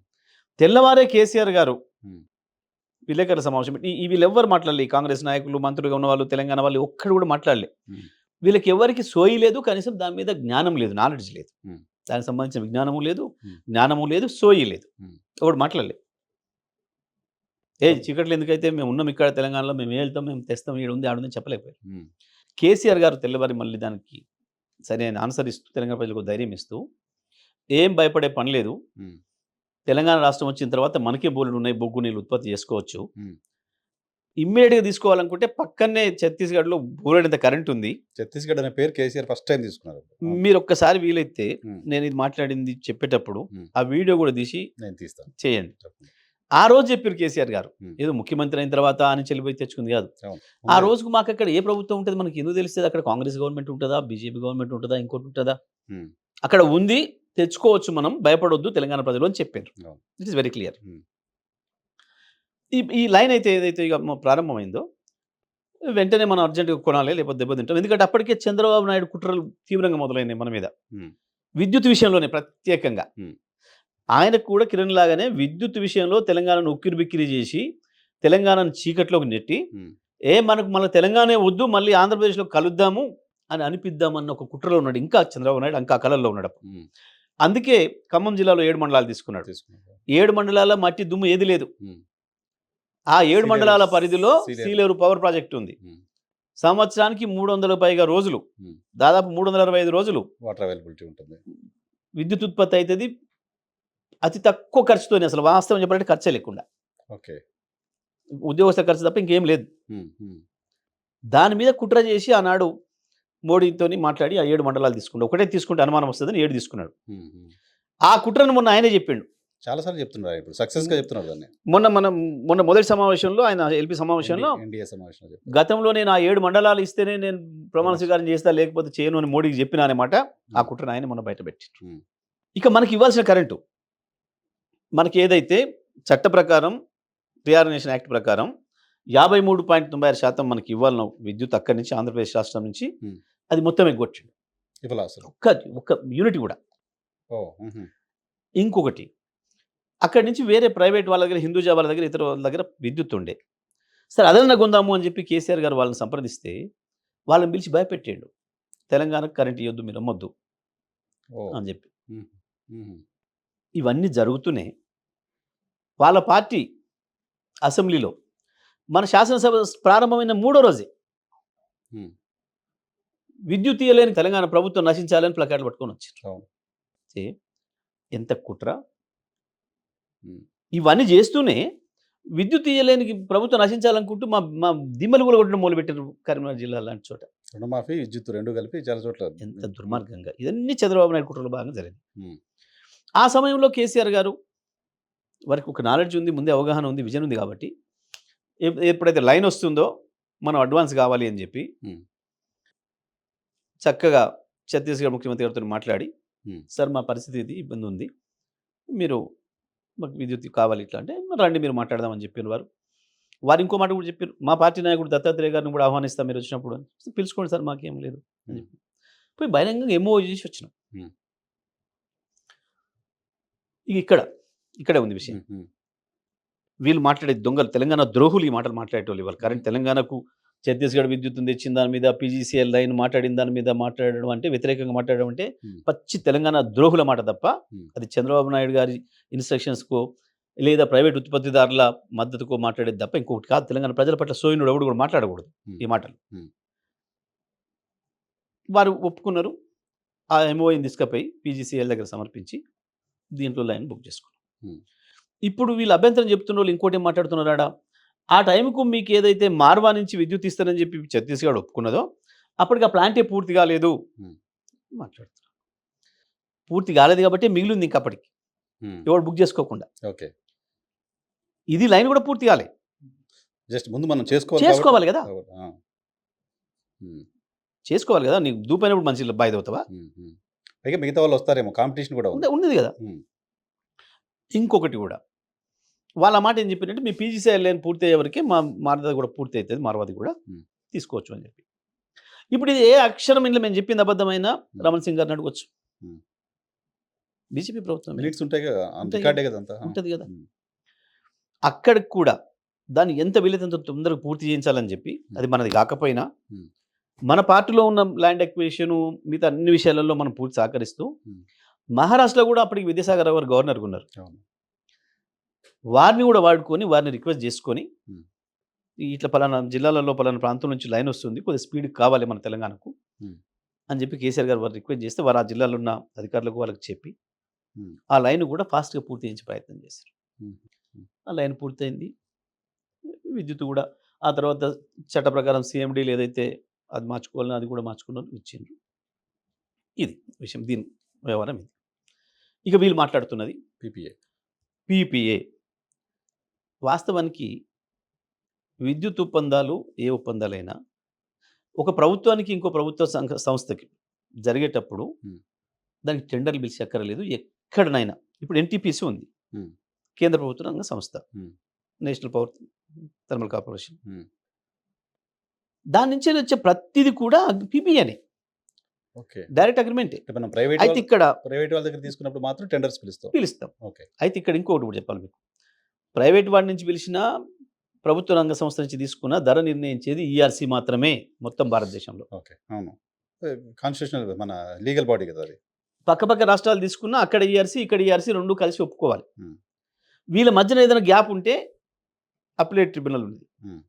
తెల్లవారే కేసీఆర్ గారు ఉమ్, విలేకరుల సమావేశం పెట్టి వీళ్ళు ఎవ్వరు మాట్లాడలే, ఈ కాంగ్రెస్ నాయకులు, మంత్రులుగా ఉన్న వాళ్ళు, తెలంగాణ వాళ్ళు ఒక్కడు కూడా మాట్లాడలే. ఉమ్, వీళ్ళకి ఎవరికి సోయి లేదు, కనీసం దాని మీద జ్ఞానం లేదు, నాలెడ్జ్ లేదు, ఉమ్, దానికి సంబంధించిన విజ్ఞానము లేదు, ఉమ్, జ్ఞానము లేదు, సోయి లేదు. ఉమ్, ఒకటి మాట్లాడలే. చీకట్లు ఎందుకైతే మేము ఉన్నాం ఇక్కడ తెలంగాణలో, మేము వెళ్తాం, మేము తెస్తాం, ఈడ ఉంది ఆడుందని చెప్పలేకపోయారు. ఉమ్, కేసీఆర్ గారు తెల్లవారి మళ్ళీ దానికి సరైన ఆన్సర్ ఇస్తూ తెలంగాణ ప్రజలకు ధైర్యం ఇస్తూ, ఏం భయపడే పని లేదు, ఉమ్, తెలంగాణ రాష్ట్రం వచ్చిన తర్వాత మనకే బోలెడు ఉన్నాయి, బొగ్గు నీళ్ళు ఉత్పత్తి చేసుకోవచ్చు, ఉమ్. ఇమ్మీడియట్గా తీసుకోవాలనుకుంటే పక్కనే ఛత్తీస్గఢ్లో బోలెడంత కరెంట్ ఉంది, ఛత్తీస్గఢ్ అనే పేరు కేసీఆర్ ఫస్ట్ టైం తీసుకున్నారు. అవును. మీరు ఒక్కసారి వీలైతే ఉమ్, నేను ఇది మాట్లాడింది చెప్పేటప్పుడు ఉమ్, ఆ వీడియో కూడా తీసి నేను తీస్తాను. చేయండి. చెప్పండి. ఆ రోజు చెప్పారు కేసీఆర్ గారు, ఉమ్, ఏదో ముఖ్యమంత్రి అయిన తర్వాత అని చెల్లిపోయి తెచ్చుకుంది కాదు. అవును. ఆ ఉంది. రోజుకు మాకు అక్కడ ఏ ప్రభుత్వం ఉంటుంది మనకి ఎందుకు తెలుస్తుంది, అక్కడ కాంగ్రెస్ గవర్నమెంట్ ఉంటుందా, బీజేపీ గవర్నమెంట్ ఉంటుందా, ఇంకోటి ఉంటుందా, ఉమ్, అక్కడ ఉంది, తెచ్చుకోవచ్చు, మనం భయపడొద్దు తెలంగాణ ప్రజలు అని చెప్పారు. అవును. It is very clear. Um, ఈ లైన్ అయితే ఏదైతే ఇక ప్రారంభమైందో వెంటనే మనం అర్జెంటుగా కొనాలి, లేకపోతే దెబ్బతింటాం. ఎందుకంటే అప్పటికే చంద్రబాబు నాయుడు కుట్రలు తీవ్రంగా మొదలైనాయి మన మీద, ఉమ్, విద్యుత్ విషయంలోనే ప్రత్యేకంగా. ఉమ్, ఆయనకు కూడా కిరణ్ లాగానే విద్యుత్ విషయంలో తెలంగాణను ఉక్కిరి బిక్కిరి చేసి తెలంగాణను చీకట్లోకి నెట్టి, ఉమ్, మనకు మన తెలంగాణే వద్దు, మళ్ళీ ఆంధ్రప్రదేశ్లో కలుద్దాము అని అనిపిద్దామన్న ఒక కుట్రలో ఉన్నాడు ఇంకా చంద్రబాబు నాయుడు, ఇంకా కళల్లో ఉన్నాడు. ఉమ్, అందుకే ఖమ్మం జిల్లాలో 7 మండలాలు తీసుకున్నాడు. తీసుకున్నారు. 7 మండలాల మట్టి దుమ్ము ఏది లేదు. ఉమ్, ఆ 7 సీలేరు- మండలాల పరిధిలో సీలేరు. సీలేరు పవర్ ప్రాజెక్ట్ ఉంది. ఉమ్, సంవత్సరానికి 300 పైగా రోజులు, ఉమ్. దాదాపు 365 రోజులు వాటర్ అవైలబిలిటీ ఉంటుంది. విద్యుత్ ఉత్పత్తి అవుతుంది అతి తక్కువ ఖర్చుతోనే. అసలు వాస్తవం చెప్పాలంటే ఖర్చే లేకుండా, ఓకే. ఉద్యోగస్తుల ఖర్చు తప్ప ఇంకేం లేదు. ఉమ్, ఉమ్, దాని మీద కుట్ర చేసి ఆనాడు మోడీతో మాట్లాడి ఆ 7 మండలాలు తీసుకున్నాడు. ఒకటే తీసుకుంటే అనుమానం వస్తుందని 7 తీసుకున్నాడు. ఉమ్, ఉమ్. ఆ కుట్రను మొన్న ఆయనే చెప్పిండు. చాలాసార్లు చెప్తున్నారు ఇప్పుడు సక్సెస్గా చెప్తున్నారు దాన్ని. మొన్న మొదటి సమావేశంలో, ఆయన ఎల్పీ సమావేశంలో, ఎన్డీఏ సమావేశంలో చెప్తారు. గతంలో నేను ఆ 7 మండలాలు ఇస్తేనే నేను ప్రమాణ స్వీకారం చేస్తా, లేకపోతే చేయను అని మోడీకి చెప్పిన అనమాట. ఆ కుట్రను ఆయన మొన్న బయటపెట్టిండు. ఉమ్, ఇక మనకి ఇవ్వాల్సిన కరెంటు, మనకి ఏదైతే చట్ట ప్రకారం, రిఆర్గనైజేషన్ యాక్ట్ ప్రకారం 53.96% మనకి ఇవ్వాలన్న విద్యుత్ అక్కడి నుంచి, ఆంధ్రప్రదేశ్ రాష్ట్రం నుంచి, ఉమ్. అది మొత్తం ఎగ్గొట్టిండు. ఇవ్వాలి అసలు. ఒక్క యూనిట్ కూడా. ఓ ఉహు. ఇంకొకటి, అక్కడి నుంచి వేరే ప్రైవేట్ వాళ్ళ దగ్గర, హిందూజా వాళ్ళ దగ్గర, ఇతర వాళ్ళ దగ్గర విద్యుత్ ఉండే. సరే అదన్నా కొందాము అని చెప్పి కేసీఆర్ గారు వాళ్ళని సంప్రదిస్తే వాళ్ళని పిలిచి భయపెట్టాడు, తెలంగాణకు కరెంట్ ఇవ్వద్దు, మీరు అమ్మొద్దు ఓ అని చెప్పి. ఉహు. ఉహు. ఇవన్నీ జరుగుతూనే వాళ్ళ పార్టీ అసెంబ్లీలో మన శాసనసభ ప్రారంభమైన 3వ రోజే ఉమ్. విద్యుత్ ఇయ్యలేని తెలంగాణ ప్రభుత్వం నశించాలని ప్లకార్డులు పట్టుకొని వచ్చారు. అవును. ఏ, ఎంత కుట్ర! ఉమ్. ఇవన్నీ చేస్తూనే విద్యుత్ ఇయ్యలేని ప్రభుత్వం నశించాలనుకుంటూ మా మా దిమ్మలు కూడా కొట్టడం మొదలుపెట్టారు కరీంనగర్ జిల్లా లాంటి చోట. రుణమాఫీ, విద్యుత్ రెండు కలిపి చాలా చోట్ల. ఎంత దుర్మార్గంగా! ఇవన్నీ చంద్రబాబు నాయుడు కుట్రలో భాగంగా జరిగింది. ఉమ్. ఆ సమయంలో కేసీఆర్ గారు వారికి ఒక నాలెడ్జ్ ఉంది, ముందే అవగాహన ఉంది, విజన్ ఉంది కాబట్టి ఎప్పుడైతే లైన్ వస్తుందో మనం అడ్వాన్స్ కావాలి అని చెప్పి ఉమ్. చక్కగా ఛత్తీస్గఢ్ ముఖ్యమంత్రి గారితో మాట్లాడి, ఉమ్. సార్ మా పరిస్థితి ఇది, ఇబ్బంది ఉంది, మీరు మాకు విద్యుత్ కావాలి ఇట్లా అంటే, "మరి రండి మీరు మాట్లాడదామని చెప్పారు వారు ఇంకో మాట కూడా చెప్పారు, మా పార్టీ నాయకుడు దత్తాత్రేయ గారిని కూడా ఆహ్వానిస్తాం మీరు వచ్చినప్పుడు అని. పిలుచుకోండి సార్, మాకేం లేదు అని చెప్పి పోయి బహిరంగంగా ఎంఓ చేసి వచ్చినాం. ఉమ్. ఇక్కడే ఉంది విషయం. ఉమ్. ఉమ్. వీళ్ళు మాట్లాడే దొంగలు, తెలంగాణ ద్రోహులు ఈ మాటలు మాట్లాడేటోళ్ళు. ఇవాళ కరెంట్ తెలంగాణకు ఛత్తీస్గఢ్ విద్యుత్ తెచ్చిన దాని మీద, పీజీసీఎల్ లైన్ మాట్లాడిన దాని మీద మాట్లాడడం అంటే, వ్యతిరేకంగా మాట్లాడడం అంటే Hmm. పచ్చి తెలంగాణ ద్రోహుల మాట తప్ప Hmm. అది చంద్రబాబు నాయుడు గారి ఇన్స్ట్రక్షన్స్కో, లేదా ప్రైవేట్ ఉత్పత్తిదారుల మద్దతుకు మాట్లాడేది తప్ప ఇంకొకటి కాదు. తెలంగాణ ప్రజల పట్ల సోయినుడు ఎవడు కూడా మాట్లాడకూడదు హ్మ్. ఈ మాటలు. హ్మ్. వారు ఒప్పుకున్నారు. ఆ ఎంఓయూని తీసుకపోయి పీజీసీఎల్ దగ్గర సమర్పించి దీంట్లో లైన్ బుక్ చేసుకున్నాం. హ్మ్. ఇప్పుడు వీళ్ళు అభ్యంతరం చెప్తున్నోళ్ళు ఇంకోటేం మాట్లాడుతున్నారాడ, ఆ టైంకు మీకు ఏదైతే మార్వా నుంచి విద్యుత్ ఇస్తానని చెప్పి ఛత్తీస్‌గఢ్ ఒప్పుకున్నదో, అప్పటికి ఆ ప్లాంటే పూర్తి కాలేదు హ్మ్. మాట్లాడుతున్నారు. పూర్తి కాలేదు కాబట్టే మిగిలింది ఇంక అప్పటికి. హ్మ్. ఎవడు బుక్ చేసుకోకుండా. ఓకే. ఇది లైన్ కూడా పూర్తి కాలే. జస్ట్ ముందు మనం చేసుకోవాలి కాబట్టి చేసుకోవాలి కదా! కాబట్టి ఆ! హ్మ్. చేసుకోవాలి కదా! నీకు దూపైనప్పుడు మంచినీళ్ళు బాయి తాగుతావా? హ్మ్. హ్మ్. పైగా మిగతా వాళ్ళొస్తారేమో కాంపిటీషన్ కూడా ఉంది. ఉన్నది కదా! హ్మ్. ఇంకొకటి కూడా వాళ్ళ మాట ఏం చెప్పారంటే, మీ పీజీసీఎల్ లైన్ పూర్తయ్యే వరకే మాది కూడా పూర్తి అయితది. మార్వాది కూడా హ్మ్. తీసుకోవచ్చు అని చెప్పి. ఇప్పుడు ఇది ఏ అక్షరం ఇందులో మేము చెప్పింది అబద్ధమైనా హ్మ్. రమణ్ సింగ్ గారిని అడగొచ్చు. హ్మ్. బీజేపీ ప్రభుత్వమే. మినిట్స్ ఉంటాయి కదా! ఆన్ ఉంటాయి రికార్డే కదా! కదా అంతా. ఆ! ఉంటది కదా! హ్మ్. అక్కడికి కూడా దాన్ని ఎంత వీలైతే అంత తొందరగా పూర్తి చేయించాలని చెప్పి, హ్మ్. అది మనది కాకపోయినా, హ్మ్. మన పార్టీలో ఉన్న ల్యాండ్ ఎక్విజిషను మిగతా అన్ని విషయాలలో మనం పూర్తి సహకరిస్తూ, హ్మ్. మహారాష్ట్రలో కూడా అప్పటికి విద్యాసాగర్ రావు గారు గవర్నర్‌గా ఉన్నారు. అవును. వారిని కూడా వాడుకొని, వారిని రిక్వెస్ట్ చేసుకొని, హ్మ్. ఇట్లా పలానా జిల్లాలలో పలానా ప్రాంతం నుంచి లైన్ వస్తుంది. కొద్దిగా స్పీడ్ కావాలి మన తెలంగాణకు హ్మ్. అని చెప్పి కేసీఆర్ గారు వారు రిక్వెస్ట్ చేస్తే, వారు ఆ జిల్లాలో ఉన్న అధికారులకు వాళ్ళకి చెప్పి, హ్మ్. ఆ లైన్ కూడా ఫాస్ట్‌గా పూర్తి చేయించే ప్రయత్నం చేశారు. హ్మ్. హ్మ్. ఆ లైన్ పూర్తయింది. విద్యుత్ కూడా ఆ తర్వాత చట్ట ప్రకారం సీఎండీలు ఏదైతే అది మార్చుకోవాలనో అది కూడా మార్చుకున్నారు ఇచ్చిండ్రు. ఇది విషయం. దీని వ్యవహారం ఇది. ఇక వీళ్ళు మాట్లాడుతున్నది పీపీఏ. పీపీఏ. వాస్తవానికి విద్యుత్ ఒప్పందాలు ఏ ఒప్పందాలైనా ఒక ప్రభుత్వానికి ఇంకో ప్రభుత్వ సంస్థకి జరిగేటప్పుడు హ్మ్. దానికి టెండర్‌లు పిలిచే అక్కరలేదు. ఎక్కడనైనా ఇప్పుడు ఎన్‌టీపీసీ ఉంది. హ్మ్. కేంద్ర ప్రభుత్వ రంగ సంస్థ. హ్మ్. National power thermal corporation. హ్మ్. దాని నుంచి వచ్చే ప్రతీది కూడా పీపీఏనే. ఓకే. డైరెక్ట్ అగ్రీమెంటే. అంటే మనం అయితే ఇక్కడ ప్రైవేట్ వాళ్ళ దగ్గర తీసుకున్నప్పుడు మాత్రం టెండర్స్ పిలుస్తాం. పిలుస్తాం. ఓకే. అయితే ఇక్కడ ఇంకొకటి కూడా చెప్పాలి మీకు. ప్రైవేట్ వాడి నుంచి పిలిచినా, ప్రభుత్వ రంగ సంస్థ నుంచి తీసుకున్న ధర నిర్ణయించేది ఈఆర్‌సీ మాత్రమే మొత్తం భారతదేశంలో. ఓకే. అవును. కాన్స్టిట్యూషనల్ మన లీగల్ బాడీ కదా అది. పక్కపక్క రాష్ట్రాలు తీసుకున్నా అక్కడ ఈఆర్‌సీ, ఇక్కడ ఈఆర్‌సీ 2 కలిసి ఒప్పుకోవాలి. హ్మ్. వీళ్ళ మధ్యన ఏదైనా గ్యాప్ ఉంటే అప్పీలేట్ ట్రిబ్యునల్ ఉంది. హ్మ్.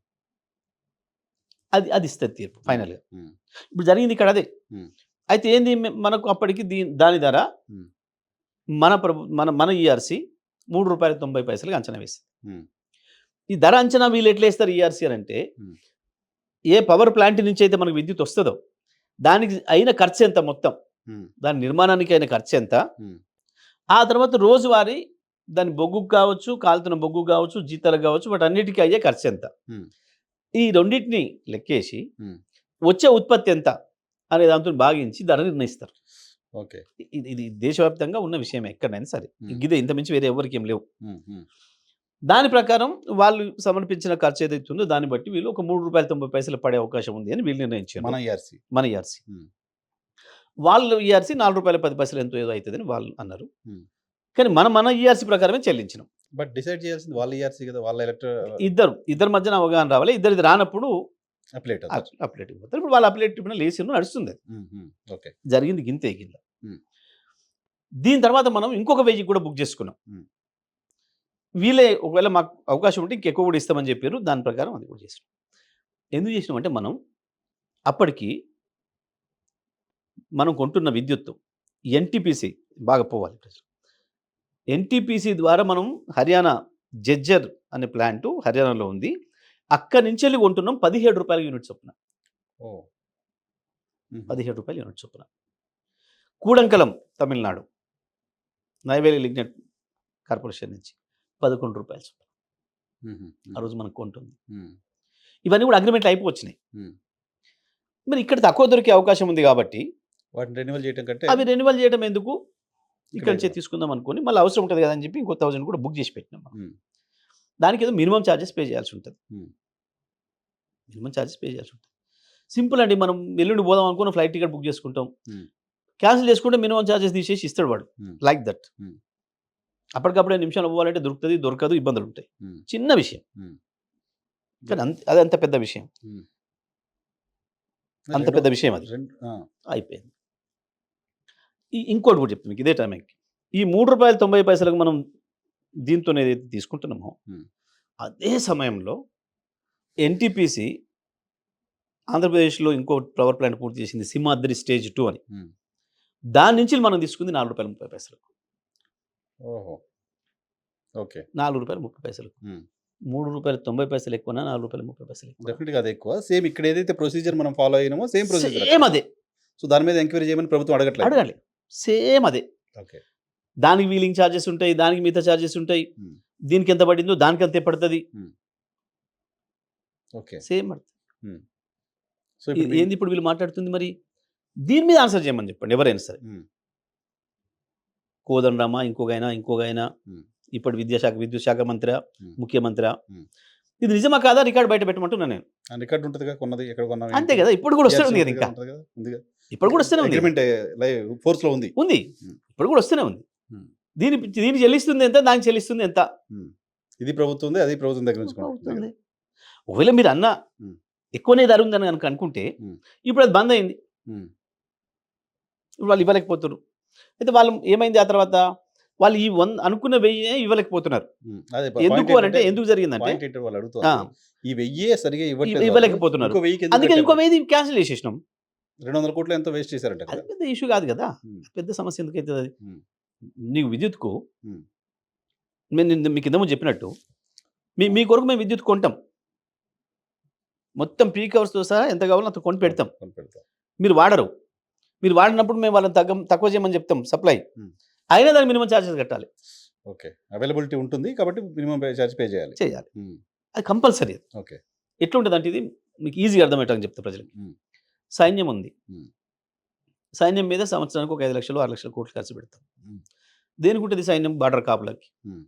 అది అది ఇస్తది తీర్పు హ్మ్. ఫైనల్‌గా. హ్మ్. ఇప్పుడు జరిగింది ఇక్కడ అదే. హ్మ్. అయితే ఏంది మనకు అప్పటికి దాని ధర హ్మ్. మన ఈఆర్‌సీ రూ. 3.90కి అంచనా వేసింది. హ్మ్. ఈ ధర అంచనా వీళ్ళు ఎట్లా ఏస్తారు ఈఆర్‌సీ అనంటే, హ్మ్. ఏ పవర్ ప్లాంట్ నుంచి అయితే మనకు విద్యుత్ వస్తదో, దానికి అయిన ఖర్చెంత మొత్తం, హ్మ్. దాని నిర్మాణానికి అయిన ఖర్చెంత, హ్మ్. ఆ తర్వాత రోజువారీ దాని బొగ్గుకు కావచ్చు, కాలుతున్న బొగ్గుకు కావచ్చు, జీతాలకు కావచ్చు, వాటన్నిటికి అయ్యే ఖర్చెంత. హ్మ్. ఈ రెండిటిని లెక్కేసి, హ్మ్. వచ్చే ఉత్పత్తి ఎంత అనే దాంతోని భాగించి ధర నిర్ణయిస్తారు. ఓకే. ఇది ఇది దేశవ్యాప్తంగా ఉన్న విషయమే ఎక్కడైనా సరే. హ్మ్. గిదే ఇంత మించి వేరే ఎవ్వరికీ ఏం లేవు. హ్మ్. హ్మ్. దాని ప్రకారం వాళ్ళు సమర్పించిన ఖర్చు ఏదైతే ఉందో దాన్ని బట్టి వీళ్ళు ఒక రూ. 3.90 పడే అవకాశం ఉంది అని వీళ్ళు నిర్ణయించారు. మన ఈఆర్‌సీ. మన ఈఆర్‌సీ. హ్మ్. వాళ్ళు ఈఆర్‌సీ రూ. 4.10 ఎంతో ఏదో అయితదని వాళ్ళు అన్నారు. హ్మ్. కానీ మన ఈఆర్‌సీ ప్రకారమే చెల్లించినాం. బట్ డిసైడ్ చేయాల్సింది వాళ్ళ ఈఆర్‌సీ కదా! వాళ్ళ ఇద్దరి మధ్యన అవగాహన రావాలి. ఇద్దరిది రానప్పుడు అప్లేట్ అవుతారు. అప్లేట్‌కి పోతారు. ఇప్పుడు వాళ్ళు అప్లేట్ ట్రిబ్యునల్ ఏసిర్రు నడుస్తుంది అది. హ్మ్. హ్మ్. ఓకే. జరిగింది గింతే కింద. హ్మ్. దీని తర్వాత మనం ఇంకొక వెయ్యి కూడా బుక్ చేసుకున్నాం. హ్మ్. వీళ్ళే ఒకవేళ మాకు అవకాశం ఉంటే ఇంకెక్కువ కూడా ఇస్తామని చెప్పారు. దాని ప్రకారం అది కూడా చేసినాం. ఎందుకు చేసినామంటే మనం అప్పటికి మనం కొంటున్న విద్యుత్తు ఎన్‌టీపీసీ బాగా పోవాలి ప్రజలు. ఎన్‌టీపీసీ ద్వారా మనం హర్యానా జెజ్జర్ అనే ప్లాంటు హర్యానాలో ఉంది. అక్కడి నుంచెళ్ళి కొంటున్నాం రూ. 17 యూనిట్ చొప్పున. ఓహ్! రూ. హుహు. 17 యూనిట్ చొప్పున. కూడంకలం తమిళనాడు నైవేలి లిగ్నైట్ కార్పొరేషన్ నుంచి రూ. 11 చొప్పున. హుహు. ఆ హ్మ్. రోజు మనకు కొంటుంది. హ్మ్. ఇవన్నీ కూడా అగ్రీమెంట్లు అయిపోవచ్చినాయి. హ్మ్. మరి ఇక్కడ తక్కువ దొరికే అవకాశం ఉంది కాబట్టి వాటిని రెన్యువల్ చేయటం కంటే అవి రెన్యువల్ చేయడం ఎందుకు? ఇక్కడి ఇక్కడే నుంచే కదా! తీసుకుందాం అనుకోని మళ్ళీ అవసరం ఉంటది కదా! అని చెప్పి ఇంకో 1000 కూడా బుక్ చేసి పెట్టినాం మనం. హ్మ్. దానికేదో మినిమమ్ చార్జెస్ పే చేయాల్సి ఉంటది. హ్మ్. మినిమమ్ చార్జెస్ పే చేయాల్సి ఉంటది. సింపుల్ అండి. మనం ఎల్లుండి పోదాం అనుకున్న ఫ్లైట్ టికెట్ బుక్ చేసుకుంటాం. హ్మ్. క్యాన్సిల్ చేసుకుంటే మినిమమ్ చార్జెస్ తీసేసి ఇస్తాడు వాడు. హ్మ్. Like that. హ్మ్. అప్పటికప్పుడే నిమిషాల్లో పోవాలంటే దొరుకుతది, దొరకదు, ఇబ్బందులుంటాయి. హ్మ్. చిన్న విషయం. హ్మ్. కానీ అది అంత పెద్ద విషయం. హ్మ్. అంత రెండో పెద్ద విషయం అది. ఆ! అయిపోయింది. ఇంకోటి కూడా చెప్తా మీకు ఇదే టైంకి. ఈ రూ. 3.90కి మనం దీంతో ఏదైతే తీసుకుంటున్నామో Hmm. అదే సమయంలో ఎన్టీపీసీ ఆంధ్రప్రదేశ్లో ఇంకో పవర్ ప్లాంట్ పూర్తి చేసింది సింహాద్రి స్టేజ్ 2 అని. Hmm. దాని నుంచి మనం తీసుకుంది ₹4.30 ఓహో! ఓకే. ₹4.30 హ్మ్. ₹3.90 ఎక్కువనా ₹4.30 ఎక్కువ డెఫినిట్‌గా అది ఎక్కువ. సేమ్ ఇక్కడ ఏదైతే ప్రొసీజర్ మనం ఫాలో అయినామో సేమ్ ప్రొసీజర్ సేమ్ అదే సో, దాని మీద ఎంక్వైరీ చేయమని ప్రభుత్వం అడగట్లేదు. అడగాలి సేమ్ అదే ఓకే. దానికి వీలింగ్ ఛార్జెస్ ఉంటాయి దానికి మిగతా ఛార్జెస్ ఉంటాయి హ్మ్. దీనికి ఎంత పడిందో దానికి అంతే పడుతుంది ఓకే. సేమ్ సో, ఇప్పుడు ఏంది ఇప్పుడు వీళ్ళు మాట్లాడుతుంది మరి దీని మీద ఆన్సర్ చేయమని చెప్పండి ఎవరైనా సరే హ్మ్. కోదండరామా ఇంకొకైనా హ్మ్. ఇప్పుడు విద్యుత్ శాఖ మంత్రి హ్మ్. ముఖ్యమంత్రి హ్మ్. ఇది నిజమా కాదా రికార్డు బయట పెట్టమంటున్నా నేను ఆ రికార్డ్ ఉంటదిగా కొన్నది ఎక్కడ కొన్నాం అంతే కదా ఇప్పుడు కూడా వస్తూనే ఉంది కదా ఇంకా ఉందిగా. ఇప్పుడు కూడా వస్తూనే ఉంది అగ్రిమెంట్ ఫోర్స్‌లో ఉంది. ఉంది హ్మ్. ఇప్పుడు కూడా వస్తూనే ఉంది హ్మ్. దీనికి చెల్లిస్తుంది ఎంత దానికి చెల్లిస్తుంది ఎంత ఇది ప్రభుత్వం ఉంది. అది ప్రభుత్వం దగ్గర నుంచి అవుతుంది ఒకవేళ మీరు అన్న హ్మ్. ఎక్కువనే ధర ఉందని కనుక అనుకుంటే హ్మ్. ఇప్పుడు అది బంద్ అయింది హ్మ్. ఇప్పుడు వాళ్ళు ఇవ్వలేకపోతున్నారు అయితే వాళ్ళు ఏమైంది ఆ తర్వాత వాళ్ళు ఈ అనుకున్న 1000 ఇవ్వలేకపోతున్నారు హ్మ్. అదే ఎందుకు అని అంటే ఎందుకు జరిగిందంటే పాయింట్ ఏంటంటే వాళ్ళు అడుగుతున్నారు. ఈ 1000 సరిగ్గా ఇవ్వట్లేదు. ఇవ్వలేకపోతున్నారు ఇంకో 1000కి ఎందుకు అందుకని ఇంకో కట్టారు? 1000 క్యాన్సిల్ చేసేసినాం 200 కోట్లు ఎంతో వేస్ట్ చేశారంట అది కదా. పెద్ద ఇష్యూ కాదు కదా హ్మ్. పెద్ద సమస్య ఎందుకు అవుతుంది అది హ్మ్. నీకు విద్యుత్కు హ్మ్. నేను మీకు ఇంతకుముందు చెప్పినట్టు మీ కొరకు మేము విద్యుత్ కొంటాం మొత్తం పీక్ అవర్స్తో సహా ఎంత కావాలో అంత కొని పెడతాం కొనిపెడతాం. మీరు వాడరు మీరు వాడినప్పుడు మేము వాళ్ళని తక్కువ చేయమని చెప్తాం సప్లై Hmm. అయినా దానికి మినిమం ఛార్జెస్ కట్టాలి ఓకే. అవైలబిలిటీ ఉంటుంది కాబట్టి మినిమం చార్జ్ పే చేయాలి. చేయాలి హ్మ్. అది కంపల్సరీ ఓకే. ఎట్లుంటుంది అంటే ఇది మీకు ఈజీగా అర్థమయ్యేటని చెప్తా ప్రజలకి హ్మ్. సైన్యం ఉంది హ్మ్. సైన్యం మీద సంవత్సరానికి ఒక 5 లక్షలు 6 లక్షల కోట్లు ఖర్చు పెడతాం హ్మ్. దేనికి ఉంటుంది సైన్యం బార్డర్ కాపులకి హ్మ్.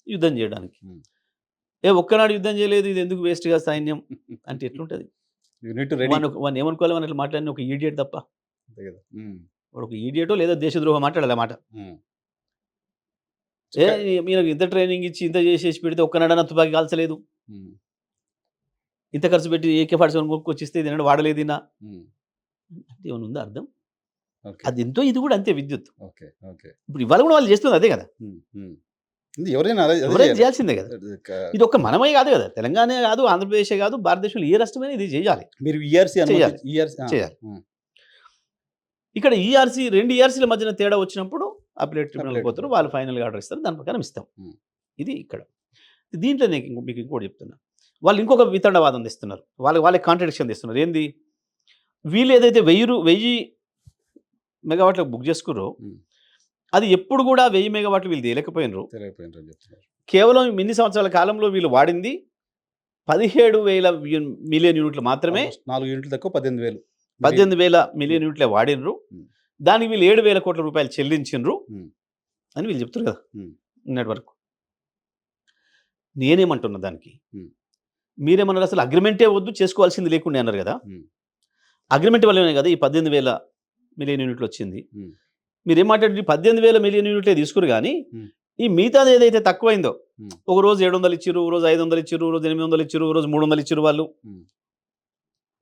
యుద్ధం చేయడానికి హ్మ్. ఒక్కనాడు యుద్ధం చేయలేదు ఇది ఎందుకు వేస్ట్గా సైన్యం అంటే ఎట్లుంటుంది యూ నీడ్ టు రెడీ. వాడిని ఏమనుకోవాలి మన అట్లా మాట్లాడిన ఒక ఈడియట్ తప్ప అంతే కదా. హ్మ్. వాడు ఒక ఈడియటో లేదా దేశద్రోహం మాట్లాడాలి ఆ మాట హ్మ్. మీరు ఇంత ట్రైనింగ్ ఇచ్చి ఇంత చేసేసి పెడితే ఒక్కనాడన తుపాకీ కాల్చలేదు హ్మ్. ఇంత ఖర్చు పెట్టి AK-47 కొనుక్కొచ్చిస్తే ఇది వాడలేదు ఈయన హ్మ్. అంటే ఏమైనా ఉందా అర్థం ఓకే. అది ఎంతో ఇది కూడా అంతే విద్యుత్ ఓకే. ఓకే. ఇప్పుడు ఇవాళ కూడా వాళ్ళు చేస్తుంది అదే కదా హ్మ్. హ్మ్. ఇది ఎవరైనా అదే అదే ఎవరైనా చేయాలి. చేయాల్సిందే కదా అది ఇది ఒక్క మనమే కాదు కదా తెలంగాణ కాదు ఆంధ్రప్రదేశే కాదు భారతదేశంలో ఏ రాష్ట్రమైనా ఇది చేయాలి మీరు ఈఆర్సీ చేయాలి. అనుమతి చేయాలి. హ్మ్. ఇక్కడ రెండు ఈఆర్సీల మధ్యన తేడా వచ్చినప్పుడు అప్లేట్ ట్రిబ్యునల్ అప్లేట్ పోతారు ట్రిబ్యునల్. వాళ్ళు ఫైనల్గా ఆర్డర్ ఇస్తారు దాని ప్రకారం ఇస్తాం హ్మ్. ఇది ఇక్కడ దీంట్లో నేను మీకు ఇంకోటి చెప్తున్నా వాళ్ళు ఇంకొక వితండవాదం తెస్తున్నారు వాళ్ళే కాంట్రడిక్షన్ తెస్తున్నారు ఏంది వీళ్ళు ఏదైతే 1000 మెగావాట్లకు బుక్ చేసుకురో హ్మ్. అది ఎప్పుడు కూడా 1000 మెగావాట్లు వీళ్ళు తేలేకపోయినరు తెలియపోయినరని చెప్తున్నారు. కేవలం ఇన్ని సంవత్సరాల కాలంలో వీళ్ళు వాడింది 17,000 మిలియన్ యూనిట్లు మాత్రమే ఆల్మోస్ట్ 4 యూనిట్లు తక్కువ 18,000. 18,000 మిలియన్ యూనిట్లే వాడినరు హ్మ్. దానికి వీళ్ళు 7,000 కోట్ల రూపాయలు చెల్లించిండ్రు హ్మ్. అని వీళ్ళు చెప్తారు కదా హ్మ్. నిన్నటి వరకు నేనేమంటున్నా దానికి హ్మ్. మీరేమన్నారు అసలు అగ్రిమెంటే వద్దు చేసుకోవాల్సింది లేకుండా అన్నారు కదా హ్మ్. అగ్రిమెంట్ వల్లనే కదా ఈ 18,000 మిలియన్ యూనిట్లు వచ్చింది హ్మ్. మీరేం మాట్లాడి 18,000 మిలియన్ యూనిట్లే తీసుకురు కానీ హ్మ్. ఈ మిగతాది ఏదైతే తక్కువైందో హ్మ్. ఒక రోజు 700 ఇచ్చిర్రు ఒక రోజు 500 ఇచ్చిర్రు ఒక రోజు 800 ఇచ్చిర్రు ఒక రోజు 300 ఇచ్చిర్రు వాళ్ళు హ్మ్.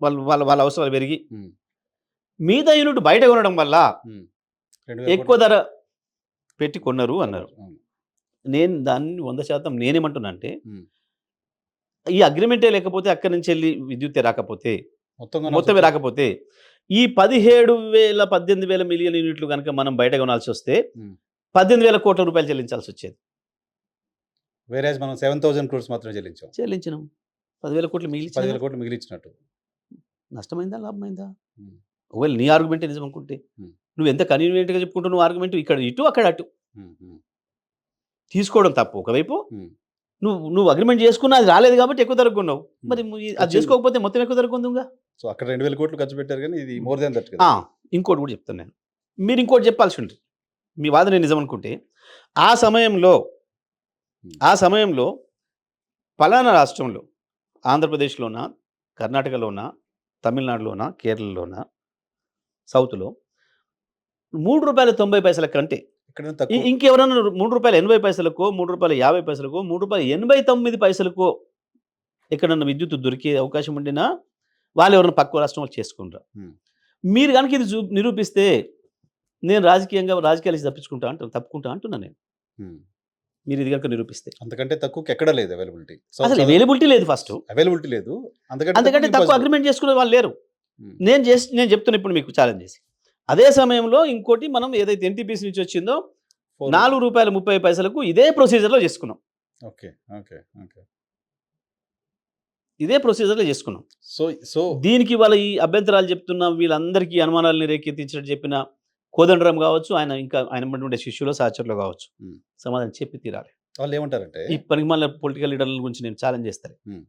వాళ్ళ అవసరాలు పెరిగి హ్మ్. మిగతా యూనిట్ బయట కొనడం వల్ల హ్మ్. 2,000 ఎక్కువ కోట్లు ధర పెట్టి కొన్నారు అన్నారు అవును. నేను దాన్ని 100% నేనేమంటున్నా అంటే హ్మ్. ఈ అగ్రిమెంటే లేకపోతే అక్కడి నుంచి వెళ్ళి విద్యుత్ రాకపోతే మొత్తంగా మొత్తమే రాకపోతే ఈ 17,000 18,000 మిలియన్ యూనిట్లు కనుక మనం బయట కొనాల్సి వస్తే హ్మ్. 18,000 కోట్ల రూపాయలు చెల్లించాల్సి వచ్చేది వేరేజ్ మనం 7,000 క్రోర్స్ మాత్రమే చెల్లించాం. చెల్లించినాం 10,000 కోట్లు 10,000 మిగిలించిన కోట్లు మిగిలిచ్చినట్టు. నష్టమైందా లాభమైందా హ్మ్. ఒకవేళ నీ ఆర్గ్యుమెంటే నిజం అనుకుంటే హ్మ్. నువ్వు ఎంత కన్వీనియంట్గా చెప్పుకుంటున్నావు నువ్వు ఆర్గ్యుమెంట్ ఇక్కడ ఇటు అక్కడ అటు హ్మ్. హ్మ్. తీసుకోవడం తప్పు ఒకవైపు హ్మ్. నువ్వు అగ్రిమెంట్ చేసుకున్నా అది రాలేదు కాబట్టి ఎక్కువ ధరకు కొన్నావు మరి అది వచ్చింది. చేసుకోకపోతే మొత్తం ఎక్కువ ధరకు కొందుగా సో, అక్కడ 2,000 కోట్లు ఖర్చు పెట్టారు గానీ ఇది మోర్ దాన్ దట్ కదా. ఇంకోటి కూడా చెప్తాను నేను మీరు ఇంకోటి చెప్పాల్సి ఉంటుంది మీ వాదన నిజం అనుకుంటే ఆ సమయంలో ఫలానా రాష్ట్రంలో ఆంధ్రప్రదేశ్లోనా కర్ణాటకలోనా తమిళనాడులోనా కేరళలోనా సౌత్లో ₹3.90 కంటే ఎక్కడైనా తక్కువ. ఇంకెవరన్నా ₹3.80కో ₹3.50కో ₹3.89కో ఎక్కడన్నా విద్యుత్ దొరికే అవకాశం ఉండినా వాళ్ళు ఎవరైనా పక్క రాష్ట్రం వాళ్ళు చేసుకుంటారు హ్మ్. మీరు కనుక ఇది నిరూపిస్తే నేను రాజకీయాలు తప్పుకుంటా అంటున్నా నేను హ్మ్. మీరు ఇది కనుక నిరూపిస్తే. అంతకంటే తక్కువకి ఎక్కడ లేదు అవైలబిలిటీ. అసలు అవైలబిలిటీ లేదు ఫస్ట్. అవైలబిలిటీ లేదు. అంతకంటే తక్కువ తక్కువ impossible. అగ్రిమెంట్ చేసుకునే వాళ్ళు లేరు. హ్మ్. నేను చెప్తున్నా ఇప్పుడు మీకు ఛాలెంజ్ చేసి. అదే సమయంలో ఇంకోటి మనం ఏదైతే ఎన్టీపీసీ నుంచి వచ్చిందో ఫోర్ రూ. 4.30 ఇదే ప్రొసీజర్‌లో చేసుకున్నాం. ఓకే. ఓకే. ఓకే. ఇదే ప్రొసీజర్‌లో చేసుకున్నాం. సో సో దీనికి వాళ్ళ ఈ అభ్యంతరాలు చెప్తున్న వీళ్ళందరికీ అనుమానాలను రేకెత్తించినట్టు చెప్పిన కోదండరాం కావచ్చు, ఆయన ఉండే శిష్యులో, సహచరులు కావచ్చు. హ్మ్. సమాధానం చెప్పి తీరాలి. వాళ్ళేమంటారంటే ఈ పనికిమాలిన పొలిటికల్ లీడర్ల గురించి నేను ఛాలెంజ్ చేస్తాను. వీళ్ళు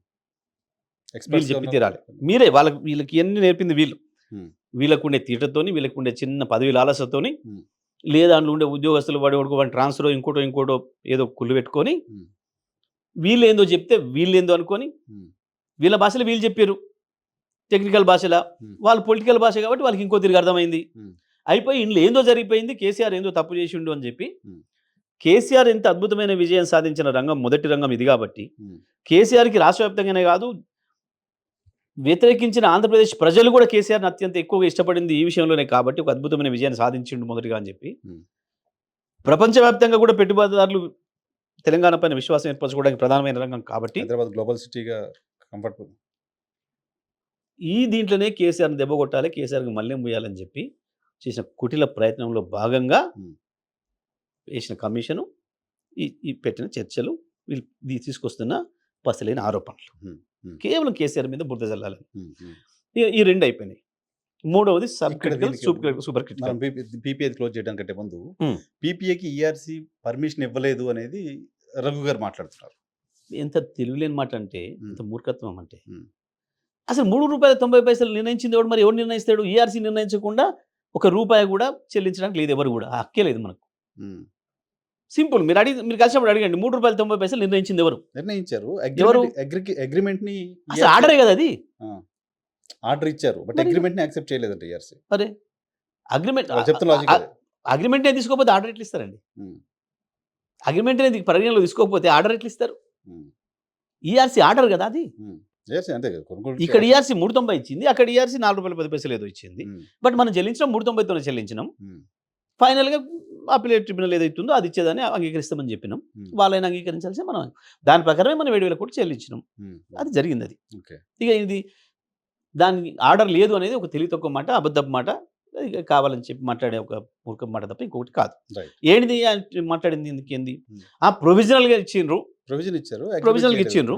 ఎక్స్‌పర్ట్స్‌గా చెప్పి ఉన్న తీరాలి. మీరే వీళ్ళకి ఇయన్నీ నేర్పింది వీళ్ళు. హ్మ్. వీళ్ళకుండే తీటతోని, వీళ్ళకుండే చిన్న పదవి లాలసతోని, హ్మ్. లేదా అందులో ఉండే ఉద్యోగస్తులు వాడి ట్రాన్స్‌ఫరో ఇంకోటో ఏదో కుళ్ళు పెట్టుకొని, హ్మ్. వీళ్ళేందో చెప్తే వీళ్ళేందో అనుకోని, హ్మ్. వీళ్ళ భాషలో వీళ్ళు చెప్పారు. టెక్నికల్ భాషలా. హ్మ్. వాళ్ళు పొలిటికల్ భాష కాబట్టి వాళ్ళకి ఇంకో తిరిగి అర్థమైంది. హ్మ్. అయిపోయి ఇందులో ఏందో జరిగిపోయింది. కేసీఆర్ ఏందో తప్పు చేసిండు అని చెప్పి, హ్మ్. కేసీఆర్ ఎంత అద్భుతమైన విజయం సాధించిన రంగం మొదటి రంగం ఇది కాబట్టి, హ్మ్. కేసీఆర్‌కి రాష్ట్ర వ్యాప్తంగానే కాదు, వ్యతిరేకించిన ఆంధ్రప్రదేశ్ ప్రజలు కూడా కేసీఆర్‌ని అత్యంత ఎక్కువగా ఇష్టపడింది ఈ విషయంలోనే కాబట్టి, ఒక అద్భుతమైన విజయాన్ని సాధించిండు మొదటిగా అని చెప్పి, హ్మ్. ప్రపంచవ్యాప్తంగా కూడా పెట్టుబడిదారులు తెలంగాణ పైన విశ్వాసం ఏర్పరచుకోవడానికి ప్రధానమైన రంగం కాబట్టి, హైదరాబాద్ గ్లోబల్ సిటీగా కంఫర్టబుల్. ఈ దీంట్లోనే కేసీఆర్‌ని దెబ్బకొట్టాలి, కేసీఆర్‌కి మల్లెం పూయాలని చెప్పి చేసిన కుటిల ప్రయత్నంలో భాగంగా హ్మ్. వేసిన కమిషను, ఈ పెట్టిన చర్చలు, వీళ్ళు తీసుకొస్తున్న పసలేని ఆరోపణలు. హ్మ్. హ్మ్. కేవలం కేసీఆర్ మీద బురద జల్లాలని. హ్మ్. హ్మ్. ఈ 2 అయిపోయినాయి. మూడవది సబ్ ఇక్కడ క్రిటికల్, దీనికి సూపర్ క్రిటికల్. మనం పీపీఏది క్లోజ్ చేయడానికంటే ముందు హ్మ్. పీపీఏకి ఈఆర్సీ పర్మిషన్ ఇవ్వలేదు అనేది రఘు గారు మాట్లాడుతున్నారు. ఎంత తెలివిలేని మాట అంటే, హ్మ్. ఎంత మూర్ఖత్వం అంటే, హ్మ్. అసలు రూ. 3.90 నిర్ణయించింది ఎవడు? మరి ఎవడు నిర్ణయిస్తాడు? ఈఆర్సీ నిర్ణయించకుండా ఒక రూపాయి కూడా చెల్లించడానికి లేదు ఎవరు కూడా. ఆ హక్కే లేదు మనకు. హ్మ్. సింపుల్. మీరు కలిసినప్పుడు అడగండి. రూ. 3.90 నిర్ణయించింది ఎవరు? నిర్ణయించారు. ఎవరు? అగ్రిమెంట్‌ని అసలు ఆర్డరే కదా అది. ఆర్డర్ ఇచ్చారు. బట్ మరి అగ్రిమెంట్‌ని యాక్సెప్ట్ చేయలేదంట ఈఆర్సీ. అరే! అగ్రిమెంట్ వాళ్ళు చెప్తున్న లాజిక్ అదే. అగ్రిమెంటే తీసుకోకపోతే ఆర్డర్ ఎట్లా ఇస్తారండి? హ్మ్. అగ్రిమెంట్‌నే పరిగణనలో తీసుకోకపోతే ఆర్డర్ ఎట్లా ఇస్తారు? హ్మ్. ఈఆర్సీ ఆర్డర్ కదా అది. హ్మ్. ఈఆర్సీ అంతే కదా. కొనుగోలుకి ఇక్కడ అవసరం. ఈఆర్సీ 3.90 ఇచ్చింది. అక్కడ ఈఆర్సీ రూ. 4.10 ఏదో ఇచ్చింది. హ్మ్. బట్ మనం చెల్లించడం 3.90తోనే చెల్లించినాం. హ్మ్. ఫైనల్‌గా అపిలేట్ ట్రిబ్యునల్ ఏదైతుందో అది ఇచ్చేదని అంగీకరిస్తామని చెప్పినాం. హ్మ్. వాళ్ళైనా అంగీకరించాల్సి మనం దాని ప్రకారమే మనం 7,000 చెల్లించినాం. హ్మ్. అది జరిగిందది. ఓకే. ఇక ఇది దానికి ఆర్డర్ లేదు అనేది ఒక తెలివి తక్కువ మాట, అబద్ధపు మాట. ఇక కావాలని చెప్పి మాట్లాడే ఒక మూర్ఖపు మాట తప్ప ఇంకొకటి కాదు. రైట్. ఏంటిది మాట్లాడింది ఇందుకేంది? హ్మ్. ప్రొవిజనల్‌గా ఇచ్చిండ్రు. ప్రొవిజన్ ఇచ్చారు. అగ్రిమెంట్ ప్రొవిజనల్‌గా చేయలేదు. ఇచ్చిండ్రు.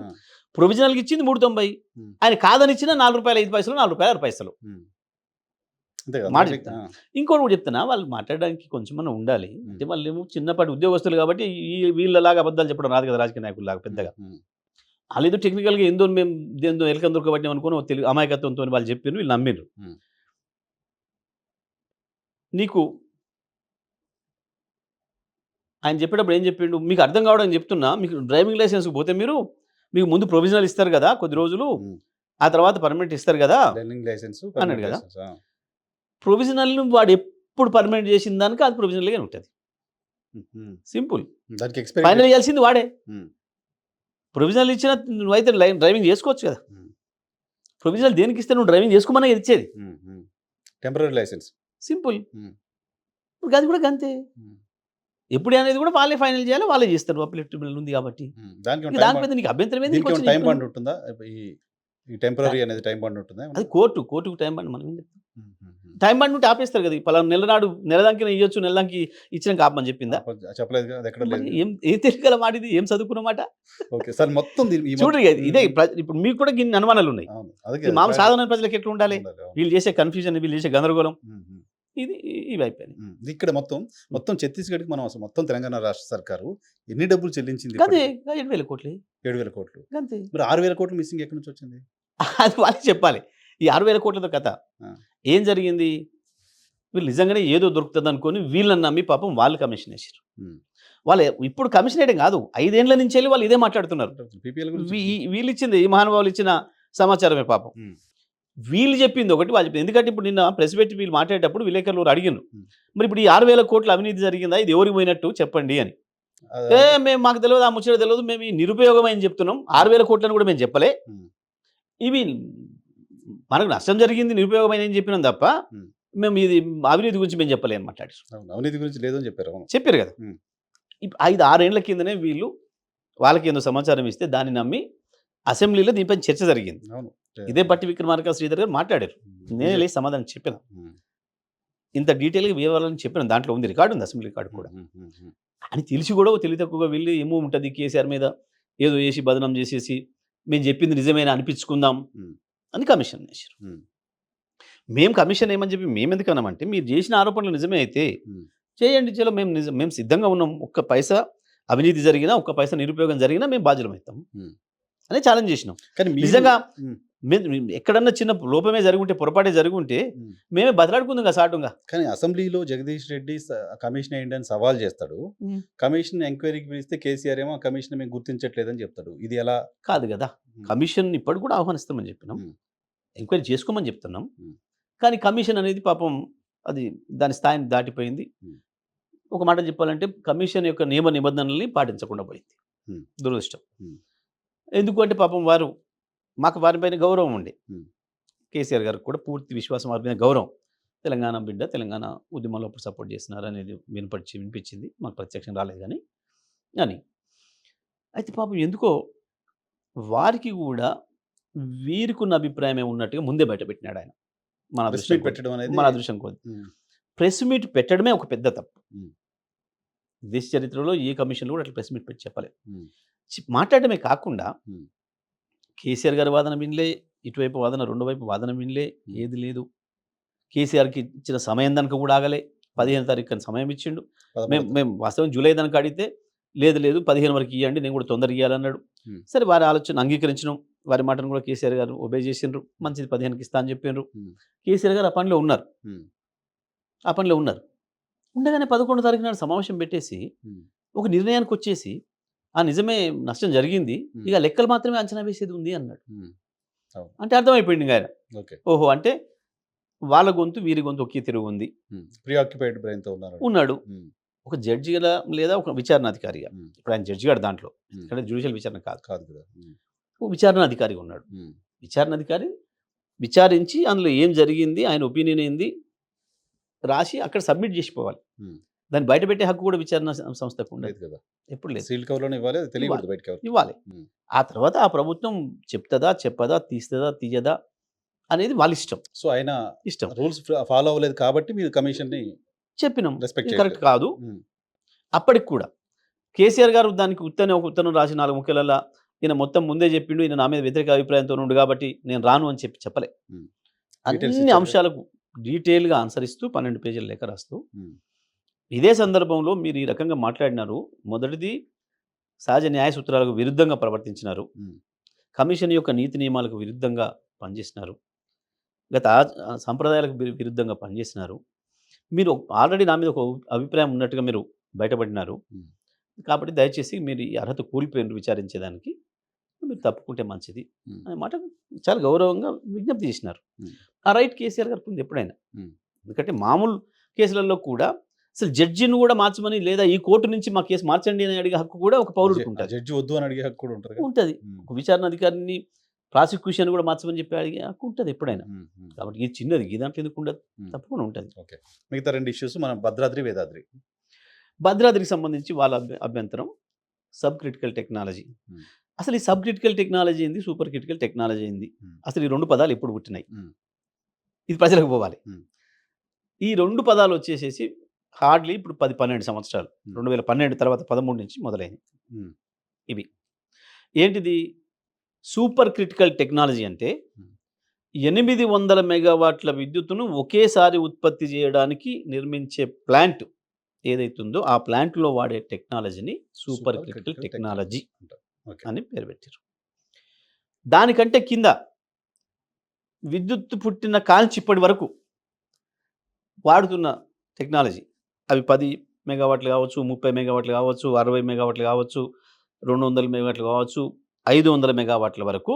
ప్రొవిజనల్‌గా ఇచ్చింది 3.90. హ్మ్. ఆయన కాదనిచ్చిన రూ. 4.05 రూ. 4.06. హ్మ్. అంతే కదా. మాట అందుకంటే చెప్తాను. ఇంకోటి కూడా చెప్తున్నా, వాళ్ళు మాట్లాడడానికి కొంచెమన్నా ఉండాలి. అంటే వాళ్ళేమో చిన్నపాటి ఉద్యోగస్తులు కాబట్టి వీళ్ళలాగా అబద్ధాలు చెప్పడం రాదు కదా రాజకీయ నాయకుల్లాగా పెద్దగా. వాళ్ళేదో టెక్నికల్‌గా ఏందో మేము దేనిదో ఎలకని దొరకబట్టినాం అనుకోని ఒక అమాయకత్వంతోని వాళ్ళు చెప్పిండ్రు, వీళ్ళు నమ్మిండ్రు. హ్మ్. నీకు ఆయన చెప్పేటప్పుడు ఏం చెప్పిండు? మీకు అర్థం కావడానికి చెప్తున్నా. మీకు డ్రైవింగ్ లైసెన్స్‌కి పోతే మీకు ముందు ప్రొవిజనల్ ఇస్తారు కదా కొద్ది రోజులు. హ్మ్. ఆ తర్వాత పర్మనెంట్ ఇస్తారు కదా లెర్నింగ్ లైసెన్స్, అన్నాడు పర్మనెంట్ కదా! లైసెన్స్. ప్రొవిజనల్‌ని వాడు ఎప్పుడు పర్మనెంట్ చేసిన దానికి అది ప్రొవిజనల్‌గానే ఉంటది. హ్మ్. సింపుల్. దానికి ఎక్స్‌పైరీ ఫైనల్ చేయాల్సింది వాడే. హ్మ్. ప్రొవిజనల్ ఇచ్చినా నువ్వైతే డ్రైవింగ్ చేసుకోవచ్చు కదా! హ్మ్. ప్రొవిజనల్ దేనికి ఇస్తే నువ్వు డ్రైవింగ్ చేసుకోమనే కదా ఇచ్చేది. Hmm. Hmm. Temporary licence. Simple. Hmm. అది కూడా గంతే. హ్మ్. ఎప్పుడు అనేది కూడా వాళ్ళే ఫైనల్ చేయాలి. వాళ్ళే చేస్తారు. అప్పీలేట్ ట్రిబ్యునల్ ఉంది కాబట్టి. హ్మ్. ఇక దాని మీద నీకు అభ్యంతరం ఏంది? నీకు దీనికేమైనా వచ్చిన టైమ్ ఇబ్బంది. బాండ్ ఉంటుందా? ఈ టెంపరరీ అనేది టైమ్ బాండ్ ఉంటుందా అది ఏమన్నా? కోర్టుకు టైం బాండ్ మనం ఏం చెప్తాం? హుహుహు. టైం బాండ్ ఉంటే ఆపేస్తారు కదా! పలానా నెల దాంకిన ఇయ్యొచ్చు, నెల దాంకి ఇచ్చినాక ఆపమని చెప్పిందా? చెప్పలేదుగా. అది ఎక్కడ మరి లేదు. ఏం తెలియగల మాట ఇది? ఏం చదువుకున్న మాట? ఓకే. సార్ మొత్తం దీని ఈ చూడండి ఇదే ఇప్పుడు మీకు కూడా గిన్ని అనుమానాలున్నాయి. అవును. అందుకే ఇది మామూలు సాధారణ ప్రజలకు ఎట్లా ఉండాలి? ఉండాలి. అవును. వీళ్ళు చేసే కన్‌ఫ్యూజన్, వీళ్ళు చేసే గందరగోళం ఇది ఇవి అయిపోయినాయి. ఇక్కడ మొత్తం ఛత్తీస్‌గఢ్‌కి మనం అసలు మొత్తం తెలంగాణ రాష్ట్ర సర్కారు ఎన్ని డబ్బులు చెల్లించింది గదే ఇప్పటికి? 7,000 కోట్లే. 7,000 కోట్లు. గంతే. మరి 6,000 కోట్లు మిస్సింగ్ ఎక్కడి నుంచి వచ్చింది? అది వాళ్ళే చెప్పాలి. ఈ 6,000 కోట్లతో కథ. ఆ! ఏం జరిగింది? వీళ్ళు నిజంగానే ఏదో దొరుకుతదనుకోని వీళ్ళని నమ్మి పాపం వాళ్ళు కమిషన్ ఏసిర్రు. హ్మ్. వాళ్ళు ఇప్పుడు కమిషన్ ఏయడం కాదు. 5 ఏండ్ల నుంచెల్లి వాళ్ళు ఇదే మాట్లాడుతున్నారు. పీపీఎల్ గురించి. వీళ్ళిచ్చింది ఈ మహానుభావులు ఇచ్చిన సమాచారమే పాపం. హ్మ్. వీళ్ళు చెప్పింది ఒకటి, వాళ్ళు చెప్పింది. ఎందుకంటే ఇప్పుడు నిన్న ప్రెస్ పెట్టి వీళ్ళు మాట్లాడేటప్పుడు విలేకరులు అడిగిండ్రు. హ్మ్. మరి ఇప్పుడు ఈ 6,000 కోట్ల అవినీతి జరిగిందా? ఇది ఎవరికి పోయినట్టు చెప్పండి అని. అదే. మాకు తెలవదు, ఆ ముచ్చట తెలవదు. మేము ఈ నిరుపయోగమని చెప్తున్నాం. 6,000 కోట్లని కూడా మేము చెప్పలే. హ్మ్. ఇవి మనకు నష్టం జరిగింది, నిరుపయోగమైన అని చెప్పినాం తప్ప హ్మ్. మేము ఇది అవినీతి గురించి మేము చెప్పలే అని మాట్లాడారు. అవును. అవినీతి గురించి లేదని చెప్పారు. అవును. చెప్పారు కదా! హ్మ్. 5, 6 ఏళ్ల కిందనే వీళ్ళు వాళ్ళకి ఏదో సమాచారం ఇస్తే దాన్ని నమ్మి అసెంబ్లీలో దీనిపైన చర్చ జరిగింది. అవును. ఇదే బట్టి విక్రమార్క, శ్రీధర్ గారు మాట్లాడారు. నేనే లేచి సమాధానం చెప్పాను. హ్మ్. ఇంత డీటెయిల్‌గా వివరాలని చెప్పాను. దాంట్లో ఉంది, రికార్డ్ ఉంది, అసెంబ్లీ రికార్డ్ కూడా. హ్మ్. అని తెలిసి కూడా తెలివి తక్కువగా వెళ్ళి ఏమో ఉంటది కేసీఆర్ మీద ఏదో చేసి బదనాం చేసేసి మేము చెప్పింది నిజమేనా అనిపించుకుందాం హ్మ్. అని కమిషన్ వేశారు. హ్మ్. మేము కమిషన్ ఏమని చెప్పి మేమెందుకు అన్నామంటే మీరు చేసిన ఆరోపణలు నిజమే అయితే హ్మ్. చేయండి, చలో మేము సిద్ధంగా ఉన్నాం. ఒక్క పైసా అవినీతి జరిగినా, ఒక్క పైసా నిరుపయోగం జరిగినా మేము బాధ్యులమవుతాం హ్మ్. అని ఛాలెంజ్ చేసినాం. కానీ మీరు నిజంగా హ్మ్. ఎక్కడన్నా చిన్న లోపమే జరిగి పొరపాటే జరుగుంటే హ్మ్. మేమే బదలాడుకుందాం కదా సాటుగా. కానీ అసెంబ్లీలో జగదీష్ రెడ్డి కమిషన్ ఏంటి అని సవాల్ చేస్తాడు. కమిషన్ ఎంక్వైరీకి పిలిస్తే కేసీఆర్ ఏమో ఆ కమిషన్ మేము గుర్తించట్లేదని చెప్తాడు. ఇది ఎలా? కాదు కదా, హ్మ్. కమిషన్ ఇప్పటికి కూడా ఆహ్వానిస్తామని చెప్పినాం, హ్మ్. ఎంక్వైరీ చేసుకోమని చెప్తున్నాం. హ్మ్. కానీ కమిషన్ అనేది పాపం అది దాని స్థాయిని దాటిపోయింది. హ్మ్. ఒక మాట చెప్పాలంటే కమిషన్ యొక్క నియమ నిబంధనల్ని పాటించకుండా పోయింది. హ్మ్. దురదృష్టం. హ్మ్. ఎందుకు అంటే పాపం మాకు వారిపైన గౌరవం ఉండే. హ్మ్. కేసీఆర్ గారికి కూడా పూర్తి విశ్వాసం, వారి మీద గౌరవం. తెలంగాణ బిడ్డ, తెలంగాణ ఉద్యమంలో అప్పుడు సపోర్ట్ చేస్తున్నారు అనేది వినిపించింది. మాకు ప్రత్యక్షం రాలేదు గానీ అని. అయితే పాపం ఎందుకో వారికి గూడా వీరికున్న అభిప్రాయమే ఉన్నట్టుగా ముందే బయటపెట్టినాడాయన. మన ప్రెస్ అదృష్టం మీట్ కొద్దీ. పెట్టడం అనేది మన అదృష్టం కొద్దీ. హ్మ్. ప్రెస్ మీట్ పెట్టడమే ఒక పెద్ద తప్పు. హ్మ్. దేశ చరిత్రలో ఏ కమిషన్‌లో కూడా అట్లా ప్రెస్ మీట్ పెట్టి చెప్పలేదు. హ్మ్. మాట్లాడడమే కాకుండా హ్మ్. కేసీఆర్ గారి వాదన వినలే, ఇటువైపు వాదన, రెండు వైపు వాదన వినలే, హ్మ్. ఏది లేదు. కేసీఆర్‌కి ఇచ్చిన సమయం దానికి కూడా ఆగలే. 15 తారీఖు అని సమయం ఇచ్చిండు. 11 మేము వాస్తవం జూలై దానికి అడిగితే లేదు 15 వరకు ఇయ్యండి, నేను కూడా తొందరగా ఇయ్యాలన్నాడు. హ్మ్. సరే వారి ఆలోచన అంగీకరించినాం. వారి మాటను కూడా కేసీఆర్ గారు ఒబే చేసిండ్రు. మంచిది 15కి ఇస్తా అని చెప్పిండ్రు. హ్మ్. కేసీఆర్ గారు ఆ పనిలో ఉన్నారు. హ్మ్. ఆ పనిలో ఉన్నారు. ఉండగానే 11 తారీఖు నాడు సమావేశం పెట్టేసి హ్మ్. ఒక నిర్ణయానికొచ్చేసి, ఆ నిజమే నష్టం జరిగింది. హ్మ్. ఇక లెక్కలు మాత్రమే అంచనా వేసేది ఉంది అన్నాడు. హ్మ్. అవును. అంటే అర్థమైపోయింది ఇంగాయన. ఓకే. ఓహో! అంటే వాళ్ళ గొంతు, వీరి గొంతు ఒకే తిరుగు ఉంది. హ్మ్. ప్రీఆక్యుపైడ్ బ్రెయిన్‌తో ఉన్నారని. ఉన్నాడు. హ్మ్. ఒక జడ్జిగా లేదా ఒక విచారణాధికారిగా. హ్మ్. ఇప్పుడు ఆయన జడ్జి గాడు దాంట్లో. హ్మ్. ఎందుకంటే జ్యుడిషియల్ విచారణ కాదు. కాదు కదా! హ్మ్. ఒక విచారణాధికారిగా ఉన్నాడు. హ్మ్. విచారణాధికారి విచారించి అందులో ఏం జరిగింది, ఆయన ఒపీనియన్ ఏంది రాసి అక్కడ సబ్మిట్ జేసిపోవాలి. హ్మ్. దాన్ని బయట పెట్టే హక్కు కూడా విచారణ సంస్థకు ఉండదు. లేదు కదా! ఎప్పుడు లేదు. సీల్ కవర్‌లోనే ఇవ్వాలి. అది ఇవ్వాలి. తెలియకూడదు బయటికి ఎవరికీ. ఇవ్వాలి. హ్మ్. ఆ తర్వాత ఆ ప్రభుత్వం చెప్తదా, చెప్పదా, తీస్తదా, తీయదా అనేది వాళ్ళిష్టం. సో, ఆయన ఇష్టం. రూల్స్ ఫాలో అవ్వలేదు కాబట్టి మీరు కమిషన్‌ని చెప్పినాం. రెస్పెక్ట్ ఇది కరెక్ట్ చేయట్లేదు. కాదు. హ్మ్. అప్పటికి కూడా కేసీఆర్ గారు దానికి ఒక ఉత్తరం రాసి 4 ముక్కలల్లా ఈయన మొత్తం ముందే చెప్పిండు. ఈయన నా మీద వ్యతిరేక అభిప్రాయంతో ఉండు కాబట్టి నేను రాను అని చెప్పలే. హ్మ్. డీటెయిల్స్ అన్ని ఇచ్చారుగా. అంశాలకు డీటెయిల్‌గా ఆన్సర్ ఇస్తూ 12 పేజీల లేఖ రాస్తూ, హ్మ్. ఇదే సందర్భంలో మీరు ఈ రకంగా మాట్లాడినారు. మొదటిది సహజ న్యాయ సూత్రాలకు విరుద్ధంగా ప్రవర్తించినారు. హ్మ్. కమిషన్ యొక్క నీతి నియమాలకు విరుద్ధంగా పనిచేసినారు. గత సంప్రదాయాలకు విరుద్ధంగా పనిచేసినారు. మీరు ఆల్రెడీ నా మీద ఒక అభిప్రాయం ఉన్నట్టుగా మీరు బయటపడినారు. హ్మ్. కాబట్టి దయచేసి మీరు ఈ అర్హత కోల్పోయినారు విచారించేదానికి. మీరు తప్పుకుంటే మంచిది హ్మ్. అనే మాట చాలా గౌరవంగా విజ్ఞప్తి చేసినారు. హ్మ్. ఆ రైట్ కేసీఆర్ గారికి ఉంది ఎప్పుడైనా. హ్మ్. ఎందుకంటే మామూలు కేసులలో కూడా అసలు జడ్జిని కూడా మార్చమని లేదా ఈ కోర్టు నుంచి మా కేసు మార్చండి అని అడిగే హక్కు కూడా ఒక పౌరుడికి ఆ ఉంటది. జడ్జి వద్దు అని అడిగే హక్కు కూడా ఉంటదిగా. ఉంటది. హ్మ్. ఒక విచారణాధికారిని ప్రాసిక్యూషన్ కూడా మార్చమని చెప్పి అడిగే హక్కు ఉంటది ఎప్పుడైనా. హ్మ్. హ్మ్. కాబట్టి ఇది చిన్నది. ఈ దాంట్లో ఎందుకు ఉండదు? హ్మ్. తప్పకుండా ఉంటది. ఓకే. మిగతా 2 ఇష్యూస్ మనం భద్రాద్రి, వేదాద్రి. భద్రాద్రికి సంబంధించి వాళ్ళ అభ్యంతరం సబ్ క్రిటికల్ టెక్నాలజీ. హ్మ్. అసలు ఈ సబ్ క్రిటికల్ టెక్నాలజీ ఏంది? సూపర్ క్రిటికల్ టెక్నాలజీ ఏంది? హ్మ్. అసలు ఈ 2 పదాలు ఎప్పుడు పుట్టినాయి? హ్మ్. ఇది ప్రజలకు పోవాలి. హ్మ్. ఈ 2 పదాలు వచ్చేసేసి హార్డ్‌లీ ఇప్పుడు 10, 12 సంవత్సరాలు. హ్మ్. 2012 తర్వాత 13 నుంచి మొదలైనయి హ్మ్. ఇవి. ఏంటిది? సూపర్ క్రిటికల్ టెక్నాలజీ అంటే హ్మ్. 800 మెగావాట్ల విద్యుత్తును ఒకేసారి ఉత్పత్తి చేయడానికి నిర్మించే ప్లాంట్ ఏదైతుందో ఆ ప్లాంట్‌లో వాడే టెక్నాలజీని సూపర్ క్రిటికల్ టెక్నాలజీ అంటారు. ఓకే. అని పేరు పెట్టారు. దానికంటే కింద విద్యుత్తు పుట్టిన కాల్చి ఇప్పటి వరకు వాడుతున్న టెక్నాలజీ. అవి 10 మెగావాట్లు కావచ్చు, 30 మెగావాట్లు కావచ్చు, 60 మెగావాట్లు కావచ్చు, 200 మెగావాట్లు కావచ్చు, 500 మెగావాట్ల వరకు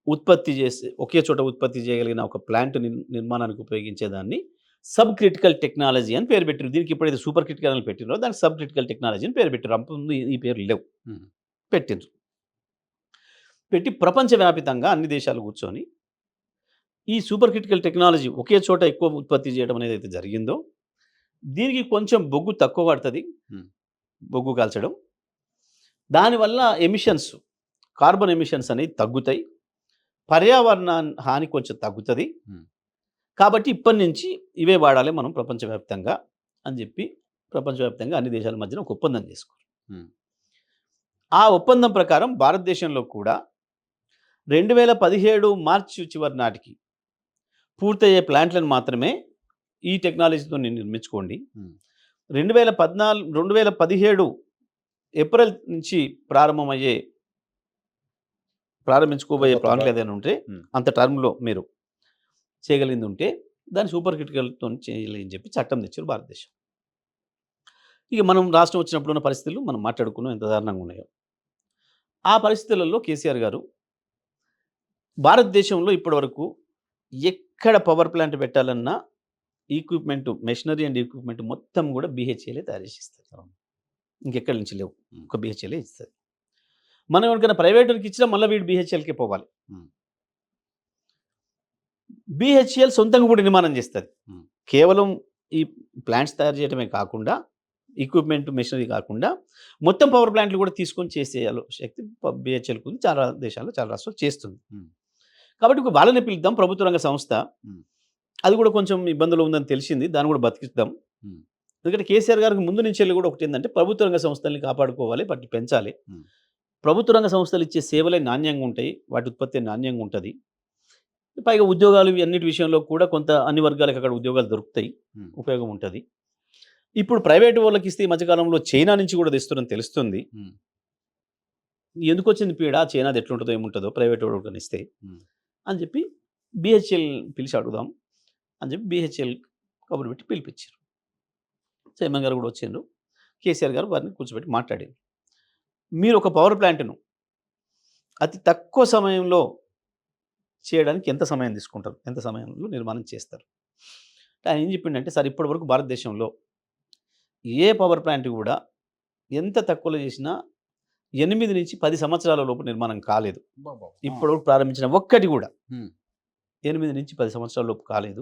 ఉత్పత్తి చేసే ఒకే చోట ఉత్పత్తి చేయగలిగిన ఒక ప్లాంట్ నిర్మాణానికి ఉపయోగించేదాన్ని సబ్ క్రిటికల్ టెక్నాలజీ అని పేరు పెట్టారు. దీనికి ఎప్పుడైతే సూపర్ క్రిటికల్ అని పెట్టిండ్రో దానికి సబ్ క్రిటికల్ టెక్నాలజీ అని పేరు పెట్టారు. అంతకుముందు ఈ పేర్లు లేవు. హ్మ్. పెట్టిండ్రు. పెట్టి ప్రపంచవ్యాపితంగా అన్ని దేశాలు కూర్చొని ఈ సూపర్ క్రిటికల్ టెక్నాలజీ ఒకే చోట ఎక్కువ ఉత్పత్తి చేయడం అనేదైతే జరిగిందో, దీనికి కొంచెం బొగ్గు తక్కువ పడతది. హ్మ్. బొగ్గు కాల్చడం. దానివల్ల కార్బన్ ఎమిషన్స్ అనేవి తగ్గుతాయి. పర్యావరణ హాని కొంచెం తగ్గుతది. హ్మ్. కాబట్టి ఇప్పటి నుంచి ఇవే వాడాలి మనం ప్రపంచవ్యాప్తంగా అని చెప్పి ప్రపంచవ్యాప్తంగా అన్ని దేశాల మధ్యన ఒక ఒప్పందం చేసుకున్నారు. హ్మ్. ఆ ఒప్పందం ప్రకారం భారతదేశంలో కూడా 2017 మార్చి చివరి నాటికి పూర్తయ్యే ప్లాంట్లను మాత్రమే ఈ టెక్నాలజీతో నిర్మించుకోండి. హ్మ్. 2017 ఏప్రిల్ నుంచి ప్రారంభించుకోబోయే కొత్త ప్లాంట్లు ప్రా ఏదైనా ఉంటే హ్మ్. అంత టర్మ్‌లో మీరు చేయగలిగింది ఉంటే దాన్ని సూపర్ క్రిటికల్‌తోని చేయాలి అని చెప్పి చట్టం తెచ్చారు భారతదేశం. ఇక మనం రాష్ట్రం వచ్చినప్పుడు ఉన్న పరిస్థితులు మనం మాట్లాడుకున్నాం ఎంత దారుణంగా ఉన్నాయో. ఆ పరిస్థితులలో కేసీఆర్ గారు భారతదేశంలో ఇప్పటివరకు ఎక్కడ పవర్ ప్లాంట్ పెట్టాలన్నా మెషినరీ అండ్ ఎక్విప్‌మెంట్ మొత్తం కూడా బీహెచ్‌ఎలే తయారు చేసి ఇస్తది. ఇంకెక్కడి నుంచి లేవు. హ్మ్. ఒక బీహెచ్‌ఎలే ఇస్తది. మనం ఎవరికైనా ప్రైవేటోళ్ళకి ఇచ్చినా మళ్ళీ వీడు బీహెచ్‌ఎల్‌కే పోవాలి. హ్మ్. బీహెచ్‌ఎల్ సొంతంగా కూడా నిర్మాణం చేస్తది. హ్మ్. కేవలం ఈ ప్లాంట్స్ తయారు చేయడమే కాకుండా, ఎక్విప్‌మెంట్, మెషినరీ కాకుండా మొత్తం పవర్ ప్లాంట్‌లు కూడా తీసుకొని చేసే శక్తి బీహెచ్‌ఎల్‌కి ఉంది. చాలా దేశాల్లో, చాలా రాష్ట్రాలు చేస్తుంది. హ్మ్. కాబట్టి వాళ్ళని పిలుద్దాం, ప్రభుత్వ రంగ సంస్థ. హ్మ్. అది కూడా కొంచెం ఇబ్బందులు ఉందని తెలిసింది. దాన్ని కూడా బతికిద్దాం. హ్మ్. ఎందుకంటే కేసీఆర్ గారికి ముందు నుంచెల్లి కూడా ఒకటేందంటే ప్రభుత్వ రంగ సంస్థల్ని కాపాడుకోవాలి, వాటిని పెంచాలి. హ్మ్. ప్రభుత్వ రంగ సంస్థలు ఇచ్చే సేవలే నాణ్యంగా ఉంటాయి. వాటి ఉత్పత్తి నాణ్యంగా ఉంటది. పైగా ఉద్యోగాలు ఇవి అన్నిటి విషయంలో కూడా కొంత అన్ని వర్గాలకు అక్కడ ఉద్యోగాలు దొరుకుతాయి. హ్మ్. ఉపయోగం ఉంటది. ఇప్పుడు ప్రైవేట్ వాళ్ళకిస్తే ఈ మధ్య కాలంలో చైనా నుంచి కూడా తెస్తున్నారని తెలుస్తుంది. హ్మ్. ఎందుకొచ్చింది పీడ? చైనాది ఎట్లుంటదో ఏముంటదో ప్రైవేట్ వాళ్ళకనిస్తే హ్మ్. అని చెప్పి బీహెచ్ఎల్ పిలిచి అడుగుదాం అని చెప్పి బీహెచ్ఎల్ కబురు పెట్టి పిలిపించారు. చైర్మన్ గారు కూడా వచ్చిండ్రు. కేసీఆర్ గారు వారిని కూర్చోబెట్టి మాట్లాడారు. మీరు ఒక పవర్ ప్లాంట్‌ను అతి తక్కువ సమయంలో చేయడానికి ఎంత సమయం తీసుకుంటారు? ఎంత సమయంలో నిర్మాణం చేస్తారు? ఆయన ఏం చెప్పిండంటే, సార్ ఇప్పటివరకు భారతదేశంలో ఏ పవర్ ప్లాంట్ కూడా ఎంత తక్కువలో చేసినా 8-10 సంవత్సరాల లోపు నిర్మాణం కాలేదు. అబ్బబ్బా! ఆ! ఇప్పటివరకు ప్రారంభించిన ఒక్కటి కూడా హ్మ్. 8-10 సంవత్సరాల లోపు కాలేదు.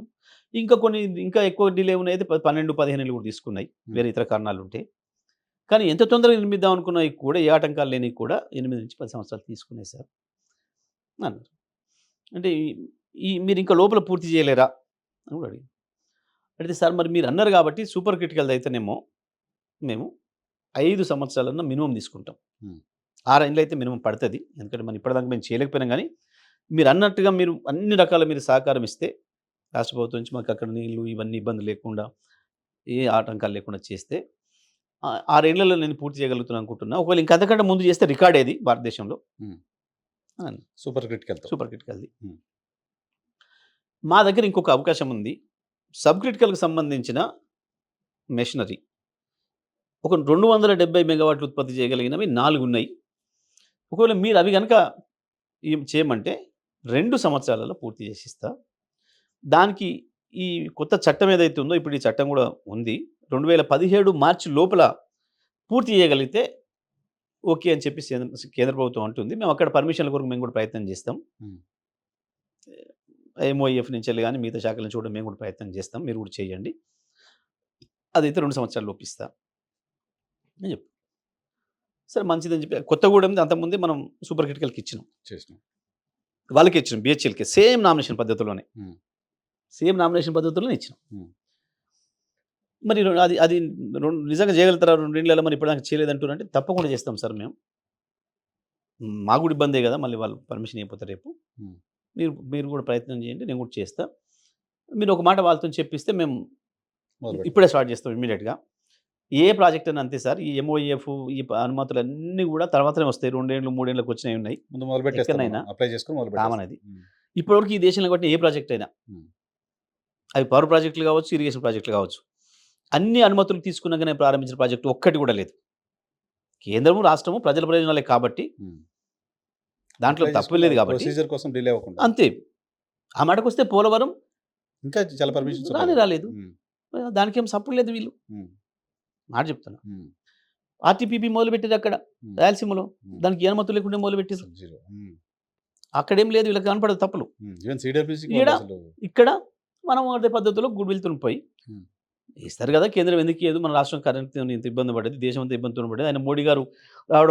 ఇంకా కొన్ని ఇంకా ఎక్కువ డిలే ఉన్నాయైతే 12, 15 ఏళ్ళు కూడా తీసుకున్నాయి. హ్మ్. వేరే ఇతర కారణాలుంటే. కానీ ఎంత తొందరగా నిర్మిద్దాం అనుకున్నయి కూడా ఏ ఆటంకాలు లేనివి కూడా 8-10 సంవత్సరాలు తీసుకున్నాయి సార్ అన్నారు. అంటే ఈ ఈ మీరింకా లోపల పూర్తి చేయలేరా? అని కూడా అడిగాను. అడిగితే సార్ మరి మీరన్నారు కాబట్టి సూపర్ క్రిటికల్‌ది అయితేనేమో మేము 5 సంవత్సరాలన్నా మినిమమ్ తీసుకుంటాం. హ్మ్. 6 ఏండ్లయితే మినిమమ్ పడతది. ఎందుకంటే మనం ఇప్పటిదాకా మేము చేయలేకపోయినాం గానీ, మీరన్నట్టుగా మీరు అన్ని రకాల మీరు సహకారం ఇస్తే, రాష్ట్ర ప్రభుత్వం నుంచి మాకు అక్కడ నీళ్లు ఇవన్నీ ఇబ్బంది లేకుండా, ఏ ఆటంకాలు లేకుండా చేస్తే 6 ఏండ్లలో నేను పూర్తి చేయగలుగుతాను అనుకుంటున్నా. ఒకవేళ ఇంక అంతకంటే ముందు చేస్తే రికార్డేది భారతదేశంలో హ్మ్. అని. సూపర్ క్రిటికల్‌తో. సూపర్ క్రిటికల్‌ది. హ్మ్. మా దగ్గర ఇంకొక అవకాశం ఉంది. సబ్ క్రిటికల్‌కి సంబంధించిన మెషినరీ ఒక 270 మెగావాట్లు ఉత్పత్తి చేయగలిగినవి 4 ఉన్నాయి. ఒకవేళ మీరు అవి గనక చేయమంటే 2 సంవత్సరాలలో పూర్తి చేసిస్తా. దానికి ఈ కొత్త చట్టం ఏదైతే ఉందో, ఇప్పుడు ఈ చట్టం గూడా ఉంది. 2017 మార్చి లోపల పూర్తి చేయగలిగితే ఓకే అని చెప్పి కేంద్ర ప్రభుత్వం అంటుంది. మేము అక్కడ పర్మిషన్ల కొరకు మేము కూడా ప్రయత్నం చేస్తాం. హ్మ్. ఎంఓఈఎఫ్ నుంచెల్లి గాని మిగతా శాఖల నుంచి కూడా మేము కూడా ప్రయత్నం చేస్తాం. మీరు కూడా చేయండి. అదైతే 2 సంవత్సరాల లోపు ఇస్తా అని చెప్పి. సరే మంచిదని చెప్పి కొత్తగూడెంది అంతకుముందే మనం సూపర్ క్రిటికల్‌కి ఇచ్చినాం. చేసినాం. వాళ్ళకే ఇచ్చినాం బీహెచ్ఎల్‌కే సేమ్ నామినేషన్ పద్ధతిలోనే. హ్మ్. సేమ్ నామినేషన్ పద్ధతిలోనే ఇచ్చినాం. హ్మ్. మరి అది అది నిజంగా చేయగలుగుతారా 2 ఏండ్లలో మరి ఇప్పటిదాకా చేయలేదంటున్నారంటే తప్పకుండా చేస్తాం సార్ మేము. మాకు కూడా ఇబ్బందే కదా! మళ్ళీ వాళ్ళు పర్మిషన్ ఇయ్యకపోతే రేపు. హ్మ్. మీరు మీరు కూడా ప్రయత్నం చేయండి. నేను కూడా చేస్తా. మీరు ఒక మాట వాళ్ళతోని చెప్పిస్తే మేము మొదలుపెడతాం. ఇప్పుడే స్టార్ట్ చేస్తాం ఇమ్మీడియేట్‌గా. ఏ ప్రాజెక్ట్ అయినా అంతే సార్. ఈ ఎంఓఈఎఫ్ అనుమతులన్నీ కూడా తర్వాతనే వస్తాయి. 2 ఏండ్లు, 3 ఏండ్లకి వచ్చినయి ఉన్నాయి. ముందు మొదలుపెట్టేస్తాం మనం. ఎక్కడనైనా అప్లై చేసుకొని కామన్ మొదలుపెట్టేస్తాం. అది. హ్మ్. ఇప్పటివరకు ఈ దేశంలో కట్టిన ఏ ప్రాజెక్ట్ అయినా, హ్మ్. అవి పవర్ ప్రాజెక్టులు కావచ్చు, ఇరిగేషన్ ప్రాజెక్టులు కావచ్చు. అన్ని అనుమతులు తీసుకున్నాకనే ప్రారంభించిన ప్రాజెక్ట్ ఒక్కటి కూడా లేదు. కేంద్రము, రాష్ట్రము ప్రజల ప్రయోజనాలే కాబట్టి, హ్మ్. దాంట్లో అప్లై తప్పేం చేసుకున్న లేదు కాబట్టి ప్రొసీజర్ కోసం డిలే అవ్వకుండా. అంతే. ఆ మాటకొస్తే పోలవరం ఇంకా చాలా పర్మిషన్స్ ఉన్నాయి కదా! రాలేదు. హ్మ్. దానికేం సప్పుడు లేదు వీళ్ళు. హ్మ్. మాట చెప్తున్నా. హ్మ్. ఆర్టీపీపీ మొదలుపెట్టిర్రక్కడ హ్మ్. రాయలసీమలో. హ్మ్. దానికి ఏ అనుమతులు లేకుండా మొదలుపెట్టిర్రు. అసలు జీరో. హ్మ్. అక్కడేం లేదు వీళ్ళకి కనపడదు తప్పులు. హ్మ్. ఈవెన్ సీడబ్ల్యూసీకి ఈడ, వాళ్ళు అసలు ఇక్కడ మనం అదే పద్ధతిలో గుడ్ విల్‌తోని పోయి హ్మ్. ఇస్తారు కదా! కేంద్రం ఎందుకు ఇయ్యదు? మన రాష్ట్రం కరెంట్‌తో ఇంత ఇబ్బంది పడ్డది. దేశం అంతా ఇబ్బందితోని పడ్డది. ఆయన మోడీ గారు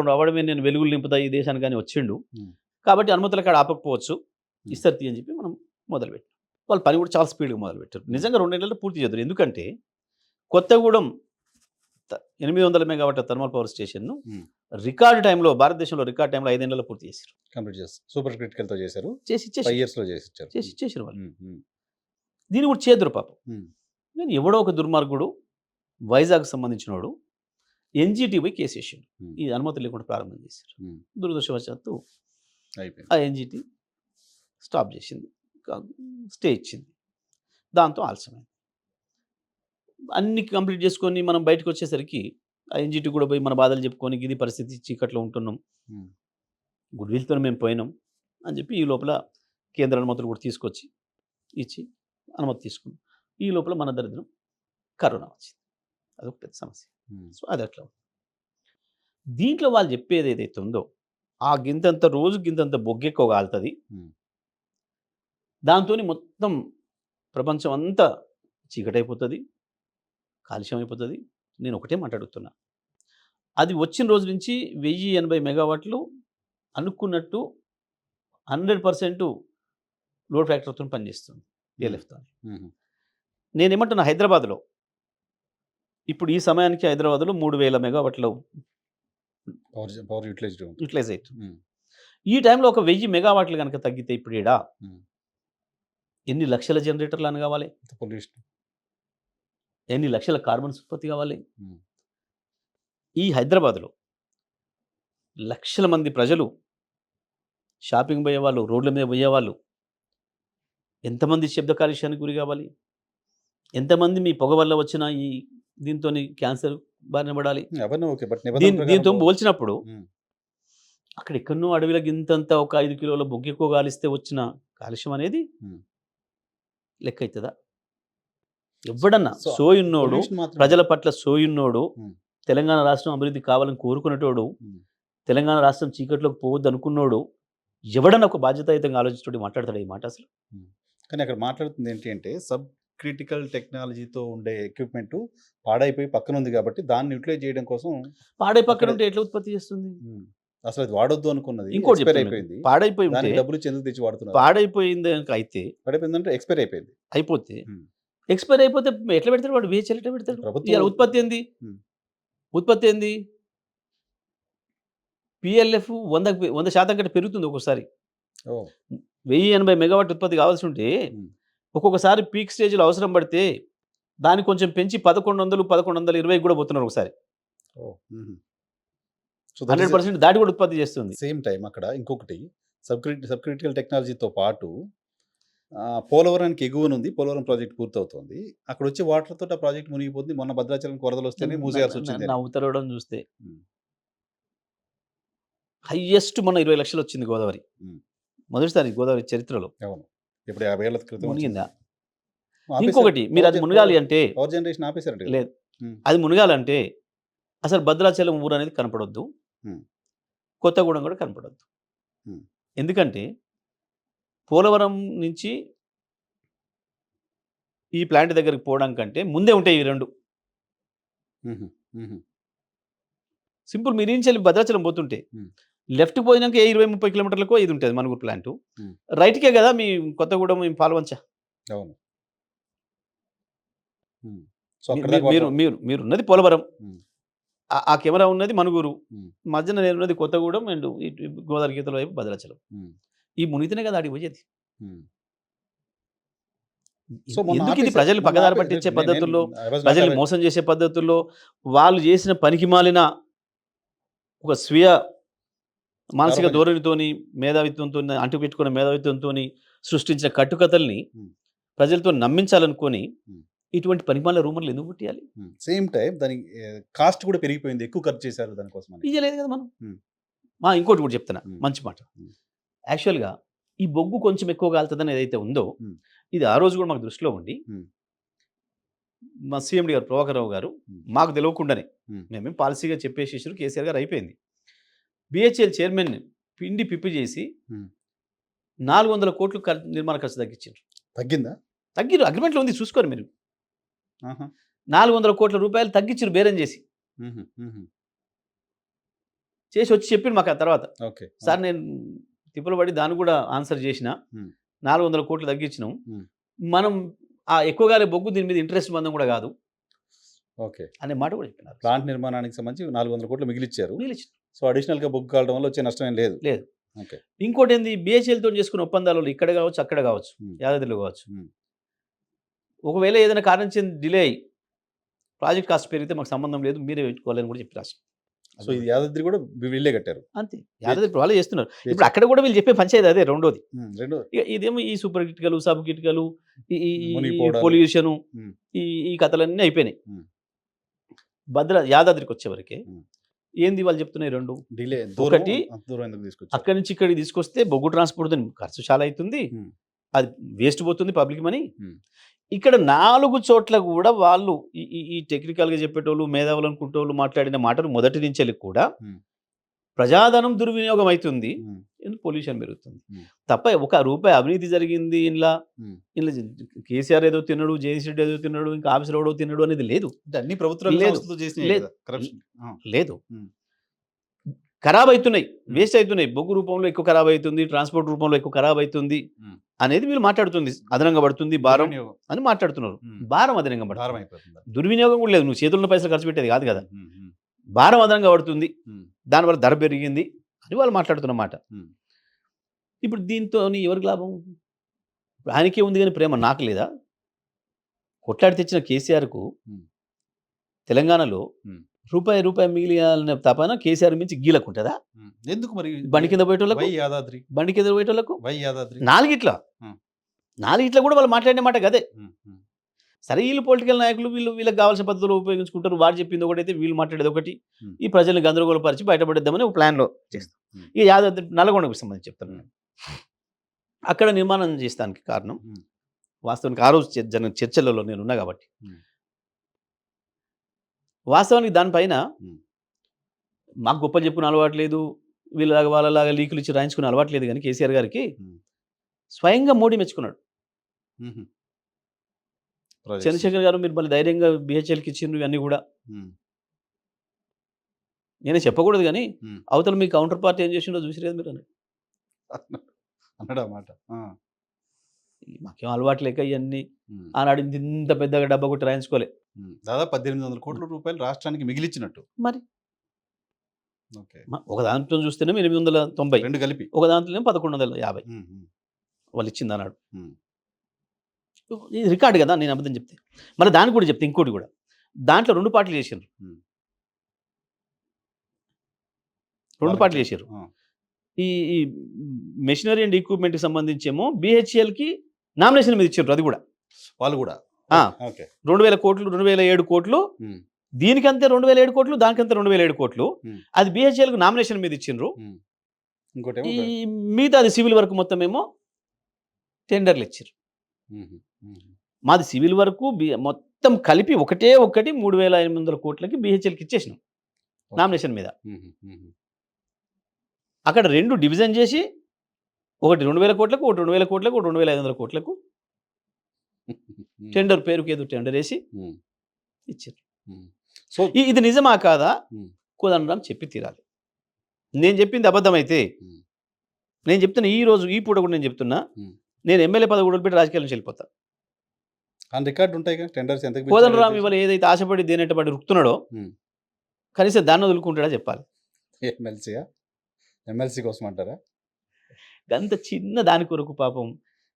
రావడమే నేను వెలుగులు నింపుతా ఈ దేశానికి అని వచ్చిండు. హ్మ్. కాబట్టి అనుమతుల కాడ ఆపకపోవచ్చు. హ్మ్. ఇస్తారు అని చెప్పి మనం మొదలుపెట్టాం. వాళ్ళు పని కూడా చాలా స్పీడ్‌గా మొదలుపెట్టారు. నిజంగా 2 నెలల్లో పూర్తి చేద్దురు. ఎందుకంటే కొత్తగూడెం 800 మెగావాట్ల థర్మల్ పవర్ స్టేషన్‌ను హ్మ్. రికార్డ్ టైమ్‌లో భారతదేశంలో రికార్డ్ టైమ్‌లో 5 నెలల్లో పూర్తి చేసారు. కంప్లీట్ చేస్తారు. సూపర్ క్రిటికల్‌తో చేశారు. చేసి 5 ఇచ్చేసారు. ఇయర్స్‌లో చేసిచ్చారు. చేసి ఇచ్చేసారు వాళ్ళు. హ్మ్. హ్మ్. దీన్ని కూడా చేద్దురు పాపం. హ్మ్. కానీ ఎవడో ఒక దుర్మార్గుడు వైజాగ్‌కి సంబంధించినోడు ఎన్‌జీటీ పోయి కేసేసిండు. హ్మ్. ఈ అనుమతి లేకుండా ప్రారంభం చేశారు. హ్మ్. దురదృష్టవశాత్తు అయిపోయింది. ఆ ఎన్‌జీటీ స్టాప్ చేసింది. స్టే ఇచ్చింది. దాంతో ఆలస్యమైంది. అన్నీ కంప్లీట్ చేసుకొని మనం బయటకొచ్చేసరికి ఆ ఎన్‌జీటీ కూడా పోయి మన బాధలు చెప్పుకొని ఇది పరిస్థితి చీకట్లో ఉంటున్నాం. హ్మ్. గుడ్ విల్‌తోనే మేము పోయినాం అని చెప్పి ఈ లోపల కేంద్ర అనుమతులు కూడా తీసుకొచ్చి ఇచ్చి అనుమతి తీసుకున్నాం. ఈ లోపల మన దరిద్రం కరోనా వచ్చింది. అదొక పెద్ద సమస్య. హ్మ్. సో, అది అట్లా. దీంట్లో వాళ్ళు చెప్పేది ఏదైతే ఉందో, ఆ గింతంత రోజు గింతంత బొగ్గెక్కువ కాలుతది. హ్మ్. దాంతోని మొత్తం ప్రపంచం అంతా చీకటైపోతది. కాలుష్యం అయిపోతది. నేను ఒకటే మాట అడుగుతున్నా. అది వచ్చిన రోజు నుంచి 1080 మెగావాట్లు అనుకున్నట్టు 100% లోడ్ ఫ్యాక్టర్‌తోని పనిచేస్తుంది. హ్మ్. PLFతోని. హుహు. నేనేమంటున్నా హైదరాబాద్‌లో ఇప్పుడు ఈ సమయానికి హైదరాబాద్‌లో 3000 మెగావాట్ల పవర్ యూటిలైజ్డ్ ఉంటుంది. యుటిలైజ్ అయితుంది. హ్మ్. ఈ టైంలో ఒక 1000 మెగావాట్లు గనక తగ్గితే ఇప్పుడు ఈడ హ్మ్. ఎన్ని లక్షల జనరేటర్లు అని కావాలి? అంత పొల్యూషన్. ఎన్ని లక్షల కార్బన్స్ ఉత్పత్తి కావాలి? హ్మ్. ఈ హైదరాబాద్‌లో లక్షల మంది ప్రజలు షాపింగ్ పోయేవాళ్ళు, రోడ్ల మీద పోయేవాళ్ళు ఎంతమంది శబ్ద కాలుష్యానికి గురి కావాలి? ఎంతమంది మీ పొగ వల్ల వచ్చిన ఈ దీంతోని క్యాన్సర్ బారిన పడాలి? అవన్నీ ఓకే. బట్ నిబంధనల ప్రకారం దీంతో పోల్చినప్పుడు హ్మ్. అక్కడ ఎక్కడనో అడవిలో గింతంత ఒక 5 కిలోల బొగ్గు ఎక్కువ గాలిస్తే వచ్చిన కాలుష్యం అనేది హ్మ్. లెక్క అయితదా? ఎవ్వడన్నా సో, సోయున్నోడు, పొల్యూషన్ మాత్రమే. ప్రజల పట్ల సోయున్నోడు, హ్మ్. తెలంగాణ రాష్ట్రం అభివృద్ధి కావాలని కోరుకునేటోడు, హ్మ్. తెలంగాణ రాష్ట్రం చీకట్లోకి పోవద్దనుకున్నోడు, ఎవడన్నా ఒక బాధ్యతాయుతంగా ఆలోచించేటోడు మాట్లాడతాడా ఈ మాట అసలు? హ్మ్. కానీ అక్కడ మాట్లాడుతుంది ఏంటి అంటే, సబ్ క్రిటికల్ టెక్నాలజీతో ఉండే ఎక్విప్‌మెంటు పాడైపోయి పక్కనుంది కాబట్టి, దాన్ని యుటిలైజ్ చేయడం కోసం పాడే అక్కడ పక్కనుంటే ఎట్లా ఉత్పత్తి చేస్తుంది? హ్మ్. అసలది వాడొద్దు అనుకున్నది ఇంకోటి ఎక్స్‌పైర్ చెప్తాను మీకు. అయిపోయింది. పాడైపోయి ఉంటే, దానికి డబ్బులిచ్చి ఎందుకు తెచ్చి వాడుతున్నారు? పాడైపోయింది గనక అయితే, పడిపోయిందంటే ఎక్స్‌పైర్ అయిపోయింది. అయిపోతే, హ్మ్. ఎక్స్‌పైర్ అయిపోతే ఎట్లా పెడతాడు వాడు? VHL ఎట్లా పెడతాడు? ప్రభుత్వం ఇయాల ఉత్పత్తి ఏంది? హ్మ్. ఉత్పత్తి ఏంది? PLF 100% కంటే పెరుగుతుంది ఒక్కోసారి. ఓహ్! 1080 మెగావాట్ ఉత్పత్తి కావాల్సి ఉంటే, హ్మ్. ఒక్కొక్కసారి పీక్ స్టేజ్‌లో అవసరం పడితే, దాన్ని కొంచెం పెంచి 1100, 1120 కూడా పోతున్నారు ఒకసారి. ఓహ్! హుహు. సో, దట్ ఈస్ 100% దాటి కూడా ఉత్పత్తి చేస్తుంది. సేమ్ టైమ్ అక్కడ ఇంకొకటి సబ్ క్రిటికల్ టెక్నాలజీతో పాటు పోలవరానికి ఎగువనుంది. పోలవరం ప్రాజెక్ట్ పూర్తవుతోంది. అక్కడొచ్చే వాటర్‌తోటి ఆ ప్రాజెక్ట్ మునిగిపోతుంది. మొన్న భద్రాచలంకి వరదలొస్తేనే మూసేయాల్సొచ్చింది అని. నవ్వుతరవడం చూస్తే. హ్మ్. హైయెస్ట్ మొన్న 20 లక్షలు వచ్చింది గోదావరి. హ్మ్. మొదటిసారి గోదావరి చరిత్రలో. అవును. ఇప్పుడు 50 ఏళ్ల క్రితం మునిగిందా? వచ్చిందది. ఆపేసారు. ఇంకొకటి మీరు అది మునగాలి అంటే పవర్ జనరేషన్ ఆపేసారంట కదా! లేదు. హ్మ్. అది మునగాలంటే అసలు భద్రాచలం ఊరనేది కనపడొద్దు. హ్మ్. కొత్తగూడెం కూడా కనపడొద్దు. హ్మ్. ఎందుకంటే పోలవరం నుంచి ఈ ప్లాంట్ దగ్గరికి పోవడం కంటే ముందే ఉంటాయి ఈ 2. హుహు. హుహు. సింపుల్ మీ నుంచెళ్ళి భద్రాచలం పోతుంటే హ్మ్. లెఫ్ట్‌కి పోయినాక ఏ 20, 30 కిలోమీటర్లకో ఇది ఉంటది మనుగురు ప్లాంటు. హ్మ్. రైట్‌కే కదా మీ కొత్తగూడెం, ఈ పాల్వంచ. అవును. హ్మ్. సో, మీ అక్కడి మీ దాకా మీరు వాటర్ మీరు మీరున్నది పోలవరం. హ్మ్. ఆ కెమెరా ఉన్నది మనుగురు. హ్మ్. మధ్యన నేనున్నది కొత్తగూడెం అండ్ ఇటు గోదావరి గీతల వైపు భద్రాచలం. హ్మ్. ఈ మునిగితేనే కదా ఆడికి పోయేది. హ్మ్. సో, ఎందుకిది ప్రజల్ని పక్కదారి పట్టించే పద్ధతుల్లో, ఐ వాస్ నాట్ ప్రజల్ని అవేర్. మోసం చేసే పద్ధతుల్లో, వాళ్ళు చేసిన పనికిమాలిన ఒక స్వీయ మానసిక ఆరోపణ ధోరణితోని, మేధావిత్వంతోని అంటిపెట్టుకున్న మేధావిత్వంతోని సృష్టించిన కట్టుకథల్ని హ్మ్. ప్రజలతో నమ్మించాలనుకోని, హ్మ్. ఇటువంటి పనికిమాలిన రూమర్‌లు ఎందుకు పుట్టియాలి? హ్మ్. సేమ్ టైమ్ దానికి కాస్ట్ కూడా పెరిగిపోయింది. ఎక్కువ ఖర్చు చేశారు దానికోసమని. ఇయ్యలేదు కదా మనం. హ్మ్. ఇంకోటి కూడా చెప్తున్నా హ్మ్. మంచి మాట. హ్మ్. యాక్చువల్‌గా ఈ బొగ్గు కొంచెం ఎక్కువ కాలుతదని ఏదైతే ఉందో, హ్మ్. ఇది ఆ రోజు కూడా మాకు దృష్టిలో ఉండి, హ్మ్. మా సీఎండీ గారు ప్రభాకర్ రావు గారు హ్మ్. మాకు తెలవకుండానే హ్మ్. మేమేం పాలసీగా చెప్పేసేసారు. కేసీఆర్ గారు అయిపోయింది. BHEL చైర్మన్‌ని పిండి పిప్పి చేసి హ్మ్. 400 కోట్లు నిర్మాణ ఖర్చు తగ్గించిండ్రు. తగ్గిందా? తగ్గిర్రు అగ్రీమెంట్‌లో ఉంది చూసుకోండి మీరు. ఆహా! 400 కోట్ల రూపాయలు తగ్గించారు బేరం చేసి వచ్చి చెప్పిండు మాకు ఆ తర్వాత, ఓకే. సార్ నేను తిప్పలు పడి దాన్ని కూడా ఆన్సర్ చేసిన, 400 కోట్లు తగ్గించినాం, మనం ఆ ఎక్కువగా బొగ్గు దీని మీద ఇంట్రెస్ట్ మందం కూడా కాదు ఓకే. అనే మాట కూడా చెప్పినారు. ప్లాంట్ నిర్మాణానికి సంబంధించి 400 కోట్లు మిగిలిచ్చారు. మిగిలిచ్చిన సో అడిషనల్గా బొగ్గు కావడం వల్ల వచ్చే నష్టం ఏం లేదు. లేదు. ఓకే. ఇంకోటి ఏంది, బిహెచ్ఎల్తో చేసుకున్న ఒప్పందాలు ఇక్కడ కావచ్చు, అక్కడ కావచ్చు, Hmm. యాదాద్రిలో కావచ్చు, Hmm. ఒకవేళ ఏదైనా కారణం చెంది డిలే అయ్యి ప్రాజెక్ట్ కాస్ట్ పెరిగితే మాకు సంబంధం లేదు, మీరే పెట్టుకోవాలని కూడా చెప్పి రాష్ట్రం. సో ఇది యాదాద్రి కూడా వీళ్ళే కట్టారు. అంతే, యాదాద్రి ఇప్పుడు వాళ్ళే చేస్తున్నారు. ఇప్పుడు అక్కడ కూడా వీళ్ళు చెప్పే పంచాయతీ అదే రెండోది. రెండో ఇక ఇదేమో ఈ సూపర్ కిటికలు, సబ్ కిటికలు, ఈ మునిగిపోవడాలు. Pollution, Hmm. ఈ కథలన్నీ అయిపోయినాయి. Hmm. యాదాద్రికి వచ్చేవరకే Hmm. ఏంది వాళ్ళు చెప్తున్నాయి రెండు, డిలే ఒకటి, దూరం ఎందుకు తీసుకొచ్చారు? అక్కడి నుంచి ఇక్కడికి తీసుకొస్తే బొగ్గు ట్రాన్స్పోర్ట్ ఖర్చు చాలా అవుతుంది, Hmm. అది వేస్ట్ పోతుంది పబ్లిక్ మనీ. Hmm. ఇక్కడ 4 చోట్ల కూడా వాళ్ళు ఈ టెక్నికల్గా చెప్పేటోళ్ళు, మేధావులు అనుకుంటోళ్ళు మాట్లాడిన మాటలు మొదటి నుంచి కూడా Hmm. ప్రజాధనం దుర్వినియోగం అవుతుంది, Hmm. పొల్యూషన్ పెరుగుతుంది Hmm. తప్ప ₹1 అవినీతి జరిగింది ఇంట్లో. Hmm. కేసీఆర్ ఏదో తిన్నాడు, జేసీ ఏదో తిన్నాడు, ఇంకా ఆఫీసర్ ఏదో తిన్నాడు అనేది లేదు. అంటే అన్ని ప్రభుత్వాలు లేదు. సంస్థలు చేసినాయి లేదు. కదా కరప్షన్. లేదు. Hmm. ఖరాబ్ అవుతున్నాయి, వేస్ట్ అవుతున్నాయి, బొగ్గు రూపంలో ఎక్కువ ఖరాబ్ అవుతుంది, ట్రాన్స్పోర్ట్ రూపంలో ఎక్కువ ఖరాబ్ అవుతుంది Hmm. అనేది వీళ్ళు మాట్లాడుతుంది. అదనంగా పడుతుంది భారం దుర్వినియోగం. అని మాట్లాడుతున్నారు. Hmm. భారం అదనంగా భారం పడుతుంది, అయిపోతుంది. దుర్వినియోగం కూడా లేదు. నువ్వు చేతుల్లో పైసలు ఖర్చు పెట్టేది కాదు కదా, Hmm. Hmm. భారం అదనంగా పడుతుంది, Hmm. దానివల్ల ధర పెరిగింది అని వాళ్ళు మాట్లాడుతున్న మాట. Hmm. ఇప్పుడు దీంతో ఎవరికి లాభం? ఆయనకే ఉంది కానీ ప్రేమ నాకు లేదా? కొట్లాడి తెచ్చిన కేసీఆర్కు Hmm. తెలంగాణలో Hmm. రూపాయి మిగిలిన తపన కేసీఆర్ మించి గీలకుంటుందా? Hmm. ఎందుకు మరి బండి కింద పోయేటోళ్ళకు, వై యాదాద్రి? బండి కింద పోయేటోళ్ళకు వై యాదాద్రి? నాలుగిట్ల Hmm. కూడా వాళ్ళు మాట్లాడిన మాట కదే. Hmm. Hmm. సరే, వీళ్ళు పొలిటికల్ నాయకులు వీళ్ళకి కావాల్సిన పద్ధతులు ఉపయోగించుకుంటారు. వాడు చెప్పింది ఒకటైతే వీళ్ళు మాట్లాడేది ఒకటి, Hmm. ఈ ప్రజల్ని గందరగోళపరిచి బయటపడేద్దామని ఒక ప్లాన్లో చేస్తాం. Hmm. ఈ యాదాద్రి నల్గొండకు సంబంధించి చెప్తాను నేను. అక్కడ నిర్మాణం చేస్తానికి కారణం Hmm. వాస్తవానికి ఆ రోజు జరిగిన చర్చలలో నేను ఉన్నా కాబట్టి, Hmm. వాస్తవానికి దానిపైన Hmm. మాకు గొప్పలు చెప్పుకునే అలవాటు లేదు, వీళ్ళలాగా వాళ్ళలాగా లీకులు ఇచ్చి రాయించుకునే అలవాటు లేదు, కానీ కేసీఆర్ గారికి Hmm. స్వయంగా మోడీ మెచ్చుకున్నాడు. Hmm. Projects. చంద్రశేఖర్ గారు మీరు మళ్ళీ ధైర్యంగా బిహెచ్ఎల్కి ఇచ్చిండ్రు, ఇవన్నీ కూడా Hmm. నేనే చెప్పకూడదు, కానీ Hmm. అవతల మీ కౌంటర్ పార్టీ ఏం చేసిండో చూసిరేది మీరు అని. అన్నాడు ఆ మాట. మాకేం అలవాటు లేక ఇవన్నీ Hmm. ఆనాడు ఇంత పెద్దగా డబ్బా కొట్టి రాయించుకోలే. Hmm. దాదాపు 1800 కోట్ల రూపాయలు రాష్ట్రానికి మిగిలిచ్చినట్టు. మరి ఓకే. ఒక దాంట్లో చూస్తేనేమో 890, రెండు కలిపి. ఒక దాంట్లోనేమో 1150 Hmm. Hmm. వాళ్ళు ఇచ్చింది అన్నాడు. Hmm. ఇది రికార్డు కదా, నేను అబద్ధం చెప్తే. మళ్ళీ దానికి కూడా చెప్తే ఇంకోటి కూడా, దాంట్లో 2 పార్టీలు చేసిండ్రు. Hmm. 2 పార్టీలు చేశారు. ఈ మెషినరీ అండ్ ఎక్విప్మెంట్కి సంబంధించేమో బిహెచ్ఎల్కి నామినేషన్ మీద ఇచ్చారు. అది కూడా వాళ్ళు కూడా. ఆ. ఓకే. 2000 కోట్లు, 2007 కోట్లు, Hmm. దీనికంతే 2007 కోట్లు, దానికంతే 2007 కోట్లు. Hmm. అది బిహెచ్ఎల్కి నామినేషన్ మీద ఇచ్చిండ్రు. Hmm. ఇంకోటేమో ఈ మిగతా అది సివిల్ వర్క్ మొత్తం ఏమో టెండర్లు ఇచ్చారు. Hmm. Hmm. మాది సివిల్ వరకు మొత్తం కలిపి ఒకటి 3800 కోట్లకి బిహెచ్ఎల్కి ఇచ్చేసినాం నామినేషన్ మీద. Hmm. Hmm. అక్కడ 2 డివిజన్ చేసి, ఒకటి 2000 కోట్లకు, ఒకటి 2000 కోట్లకు, ఒకటి 2500 కోట్లకు Hmm. టెండర్ పేరుకి ఏదో టెండర్ వేసి Hmm. ఇచ్చారు. Hmm. సో ఇది నిజమా కాదా? Hmm. కోదండరాం చెప్పి తీరాలి. నేను చెప్పింది అబద్ధమైతే, Hmm. నేను చెప్తున్నా ఈ రోజు ఈ పూట కూడా నేను చెప్తున్నా, Hmm. నేను ఎమ్మెల్యే పదవి కూడా పెట్టి రాజకీయాల నుంచి వెళ్ళిపోతా. ఆన్ రికార్డు ఉంటాయి కదా టెండర్స్ ఎంత కోదండరాం ఇవాళ ఏదైతే ఆశపడి దేనేటపడి రుక్కుతున్నాడో, Hmm. కనీసం దాన్ని వదులుకుంటాడా చెప్పాలి. ఎమ్మెల్సీయా? ఎమ్మెల్సీ కోసం అంటారా? అంత చిన్న దాని కొరకు పాపం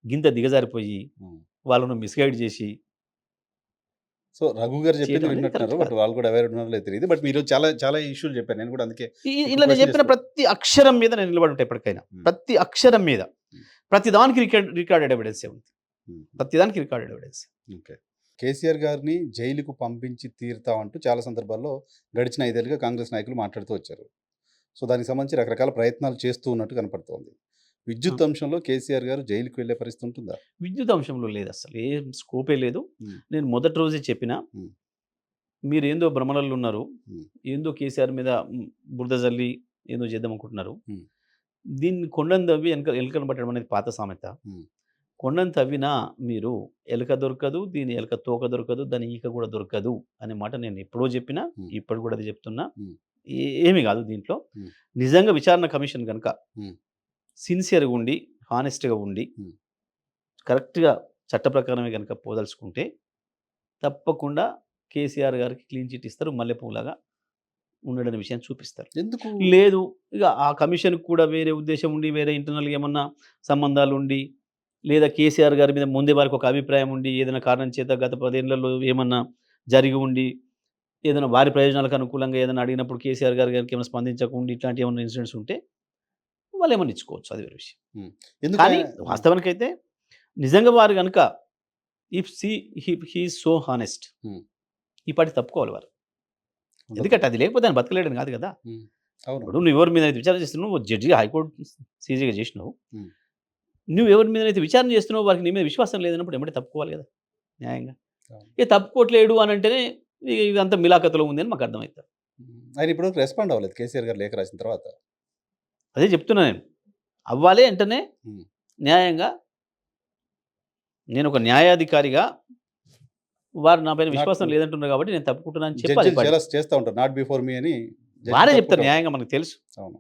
గింత దిగజారిపోయి Hmm. వాళ్ళను మిస్గైడ్ చేసి. సో రఘు గారు చెప్పింది చేయడం అనేది వింటున్నారు, correct బట్ కాదు. వాళ్ళు కూడా అవేర్ ఉన్నారో లేదో తెలియదు. బట్ మీరు చాలా చాలా ఇష్యూలు చెప్పారు, నేను కూడా అందుకే ఇలా నేను చెప్పిన ప్రతి అక్షరం మీద నేను నిలబడి ఉంటా ఎప్పటికైనా. Hmm. ప్రతి అక్షరం మీద, ప్రతి దానికి రికార్డెడ్ ఎవిడెన్సే ఉంది. Hmm. ప్రతి దానికి రికార్డెడ్ ఎవిడెన్స్. ఓకే. కేసీఆర్ గారిని జైలుకు పంపించి తీరుతామంటూ చాలా సందర్భాల్లో గడిచిన 5 ఏళ్ళుగా కాంగ్రెస్ నాయకులు మాట్లాడుతూ వచ్చారు. సో దానికి సంబంధించి రకరకాల ప్రయత్నాలు చేస్తూ ఉన్నట్టు కనపడుతోంది. విద్యుత్ అంశంలో కేసీఆర్ గారు జైలుకు వెళ్ళే పరిస్థితి ఉంటుందా? విద్యుత్ అంశంలో లేదు, అసలు ఏం స్కోపే లేదు. Hmm. నేను మొదటి రోజే చెప్పిన, Hmm. మీరు ఏందో భ్రమలలో ఉన్నారు, Hmm. ఏందో కేసీఆర్ మీద బురద జల్లి ఏందో చేద్దాం అనుకుంటున్నారు. Hmm. దీన్ని కొండను తవ్వి ఎలుకను పట్టడం అనేది పాత సామెత. Hmm. కొండను తవ్వినా మీరు ఎలుక దొరకదు, దీని ఎలుక తోక దొరకదు, దాని ఈక కూడా దొరకదు అనే మాట నేను ఎప్పుడో చెప్పినా, హ్మ్. ఇప్పుడు కూడా అది చెప్తున్నా. హ్మ్. ఏమీ కాదు దీంట్లో. హ్మ్. నిజంగా విచారణ కమిషన్ గనుక హ్మ్. సిన్సియర్‌గా ఉండి, హానెస్ట్‌గా ఉండి, హ్మ్. కరెక్ట్‌గా చట్ట ప్రకారమే గనుక పోదలుచుకుంటే తప్పకుండా కేసీఆర్ గారికి క్లీన్ చిట్ ఇస్తారు. మల్లెపువ్వులాగా ఉన్నాడనే విషయాన్ని చూపిస్తారు. ఎందుకు? లేదు ఇగ ఆ కమిషన్‌కి కూడా వేరే ఉద్దేశ్యం ఉండి, వేరే ఇంటర్నల్‌గా ఏమన్నా సంబంధాలుండి, లేదా కేసీఆర్ గారి మీద ముందే వారికి ఒక అభిప్రాయం ఉండి, ఏదైనా కారణం చేత గత 10 ఏళ్లలో ఏమన్నా జరిగి ఉండి, ఏదైనా వారి ప్రయోజనాలకు అనుకూలంగా ఏదైనా అడిగినప్పుడు కేసీఆర్ గారు గనుక ఏమైనా స్పందించకుండా ఇట్లాంటి ఏమన్నా ఇన్సిడెంట్స్ ఉంటే వాళ్ళేమన్నా ఇచ్చుకోవచ్చు. అది వేరే విషయం. హ్మ్. ఎందుకు కానీ ఆయన హ్మ్. వాస్తవానికైతే నిజంగా వారు గనుక if he is so honest హ్మ్. ఈ పాటికి తప్పుకోవాలి వారు. ఉండదు. ఎందుకంటే అది లేకపోతే ఆయన బతకలేడని కాదు కదా! హ్మ్. అవును. ఇప్పుడు నువ్వు ఎవరి మీదైతే విచారణ చేస్తున్నావో నువ్వు జడ్జిగా హైకోర్టు సీజీగా చేసినావు. హ్మ్. నువ్వు ఎవరి మీదనైతే విచారణ చేస్తున్నావో వారికి నీ మీద విశ్వాసం లేదన్నప్పుడు ఎమ్మటే తప్పుకోవాలి కదా! న్యాయంగా. అవును. ఇక తప్పుకోవట్లేడు అనంటేనే ఇదంతా మిలాఖతులో ఉంది అని మాకు అర్థమైతది. హ్మ్. ఆయన ఇప్పటివరకు రెస్పాండ్ అవ్వలేదు కేసీఆర్ గారు లేఖ రాసిన తర్వాత. అదే చెప్తున్నా నేను. అవ్వాలి అంటేనే హ్మ్. న్యాయంగా నేనొక న్యాయాధికారిగా వారు నా పైన నాట్ విశ్వాసం లేదంటున్నారు కాబట్టి నేను తప్పుకుంటున్నా అని చెప్పాలి ఈ జడ్జిలు పాటికి. జలస్ చేస్తా ఉంటారు. నాట్ బిఫోర్ మీ అని జడ్జిలు వారే చెప్తారు చెప్పుకుంటా ఉంటారు. న్యాయంగా మనకు తెలుసు. అవును.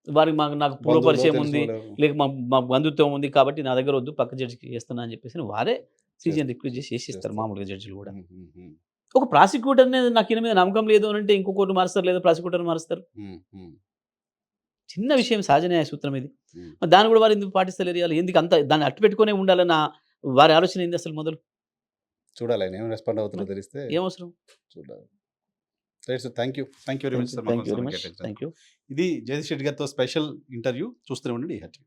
వారికి నాకు పూర్వ బంధువులో పరిచయం ఉంది. తెలిసినోళ్ళు లేక మా మా బంధుత్వం ఉంది కాబట్టి నా దగ్గర వద్దు పక్క జడ్జికి చేస్తున్నా అని చెప్పేసి వారే సీజీని రిక్వెస్ట్ చేసి చేసిస్తారు చేస్తారు. మామూలుగా జడ్జిలు కూడా. హ్మ్. హ్మ్. హ్మ్. ఒక ప్రాసిక్యూటర్‌నే నాకు ఈయన మీద నమ్మకం లేదు అనంటే ఇంకో కోర్ట్ మారుస్తారు లేదా ప్రాసిక్యూటర్‌ని మారుస్తారు. హ్మ్. హ్మ్. చిన్న విషయం సహజ న్యాయ సూత్రం ఇది. హ్మ్. మరి దాన్ని కూడా వారు ఎందుకు పాటిస్తలేరు ఇయాల? ఎందుకు అంత దాన్ని అట్టు పెట్టుకొనే ఉండాలన్న వారి ఆలోచన ఏంది అసలు మొదలు? చూడాలి ఆయన ఏం రెస్పాండ్ అవుతారో మరి తెలిస్తే ఏమవసరం? చూడాలి. Right sir. Thank you. Thank you very much sir మా థాంక్ యూ కోసం వెరీ సమయం మచ్. కేటాయించినందుకు. Thank you. ఇది జగదీష్ రెడ్డి గారితో స్పెషల్ ఇంటర్వ్యూ. చూస్తూనే ఉండండి ఈ హెచ్.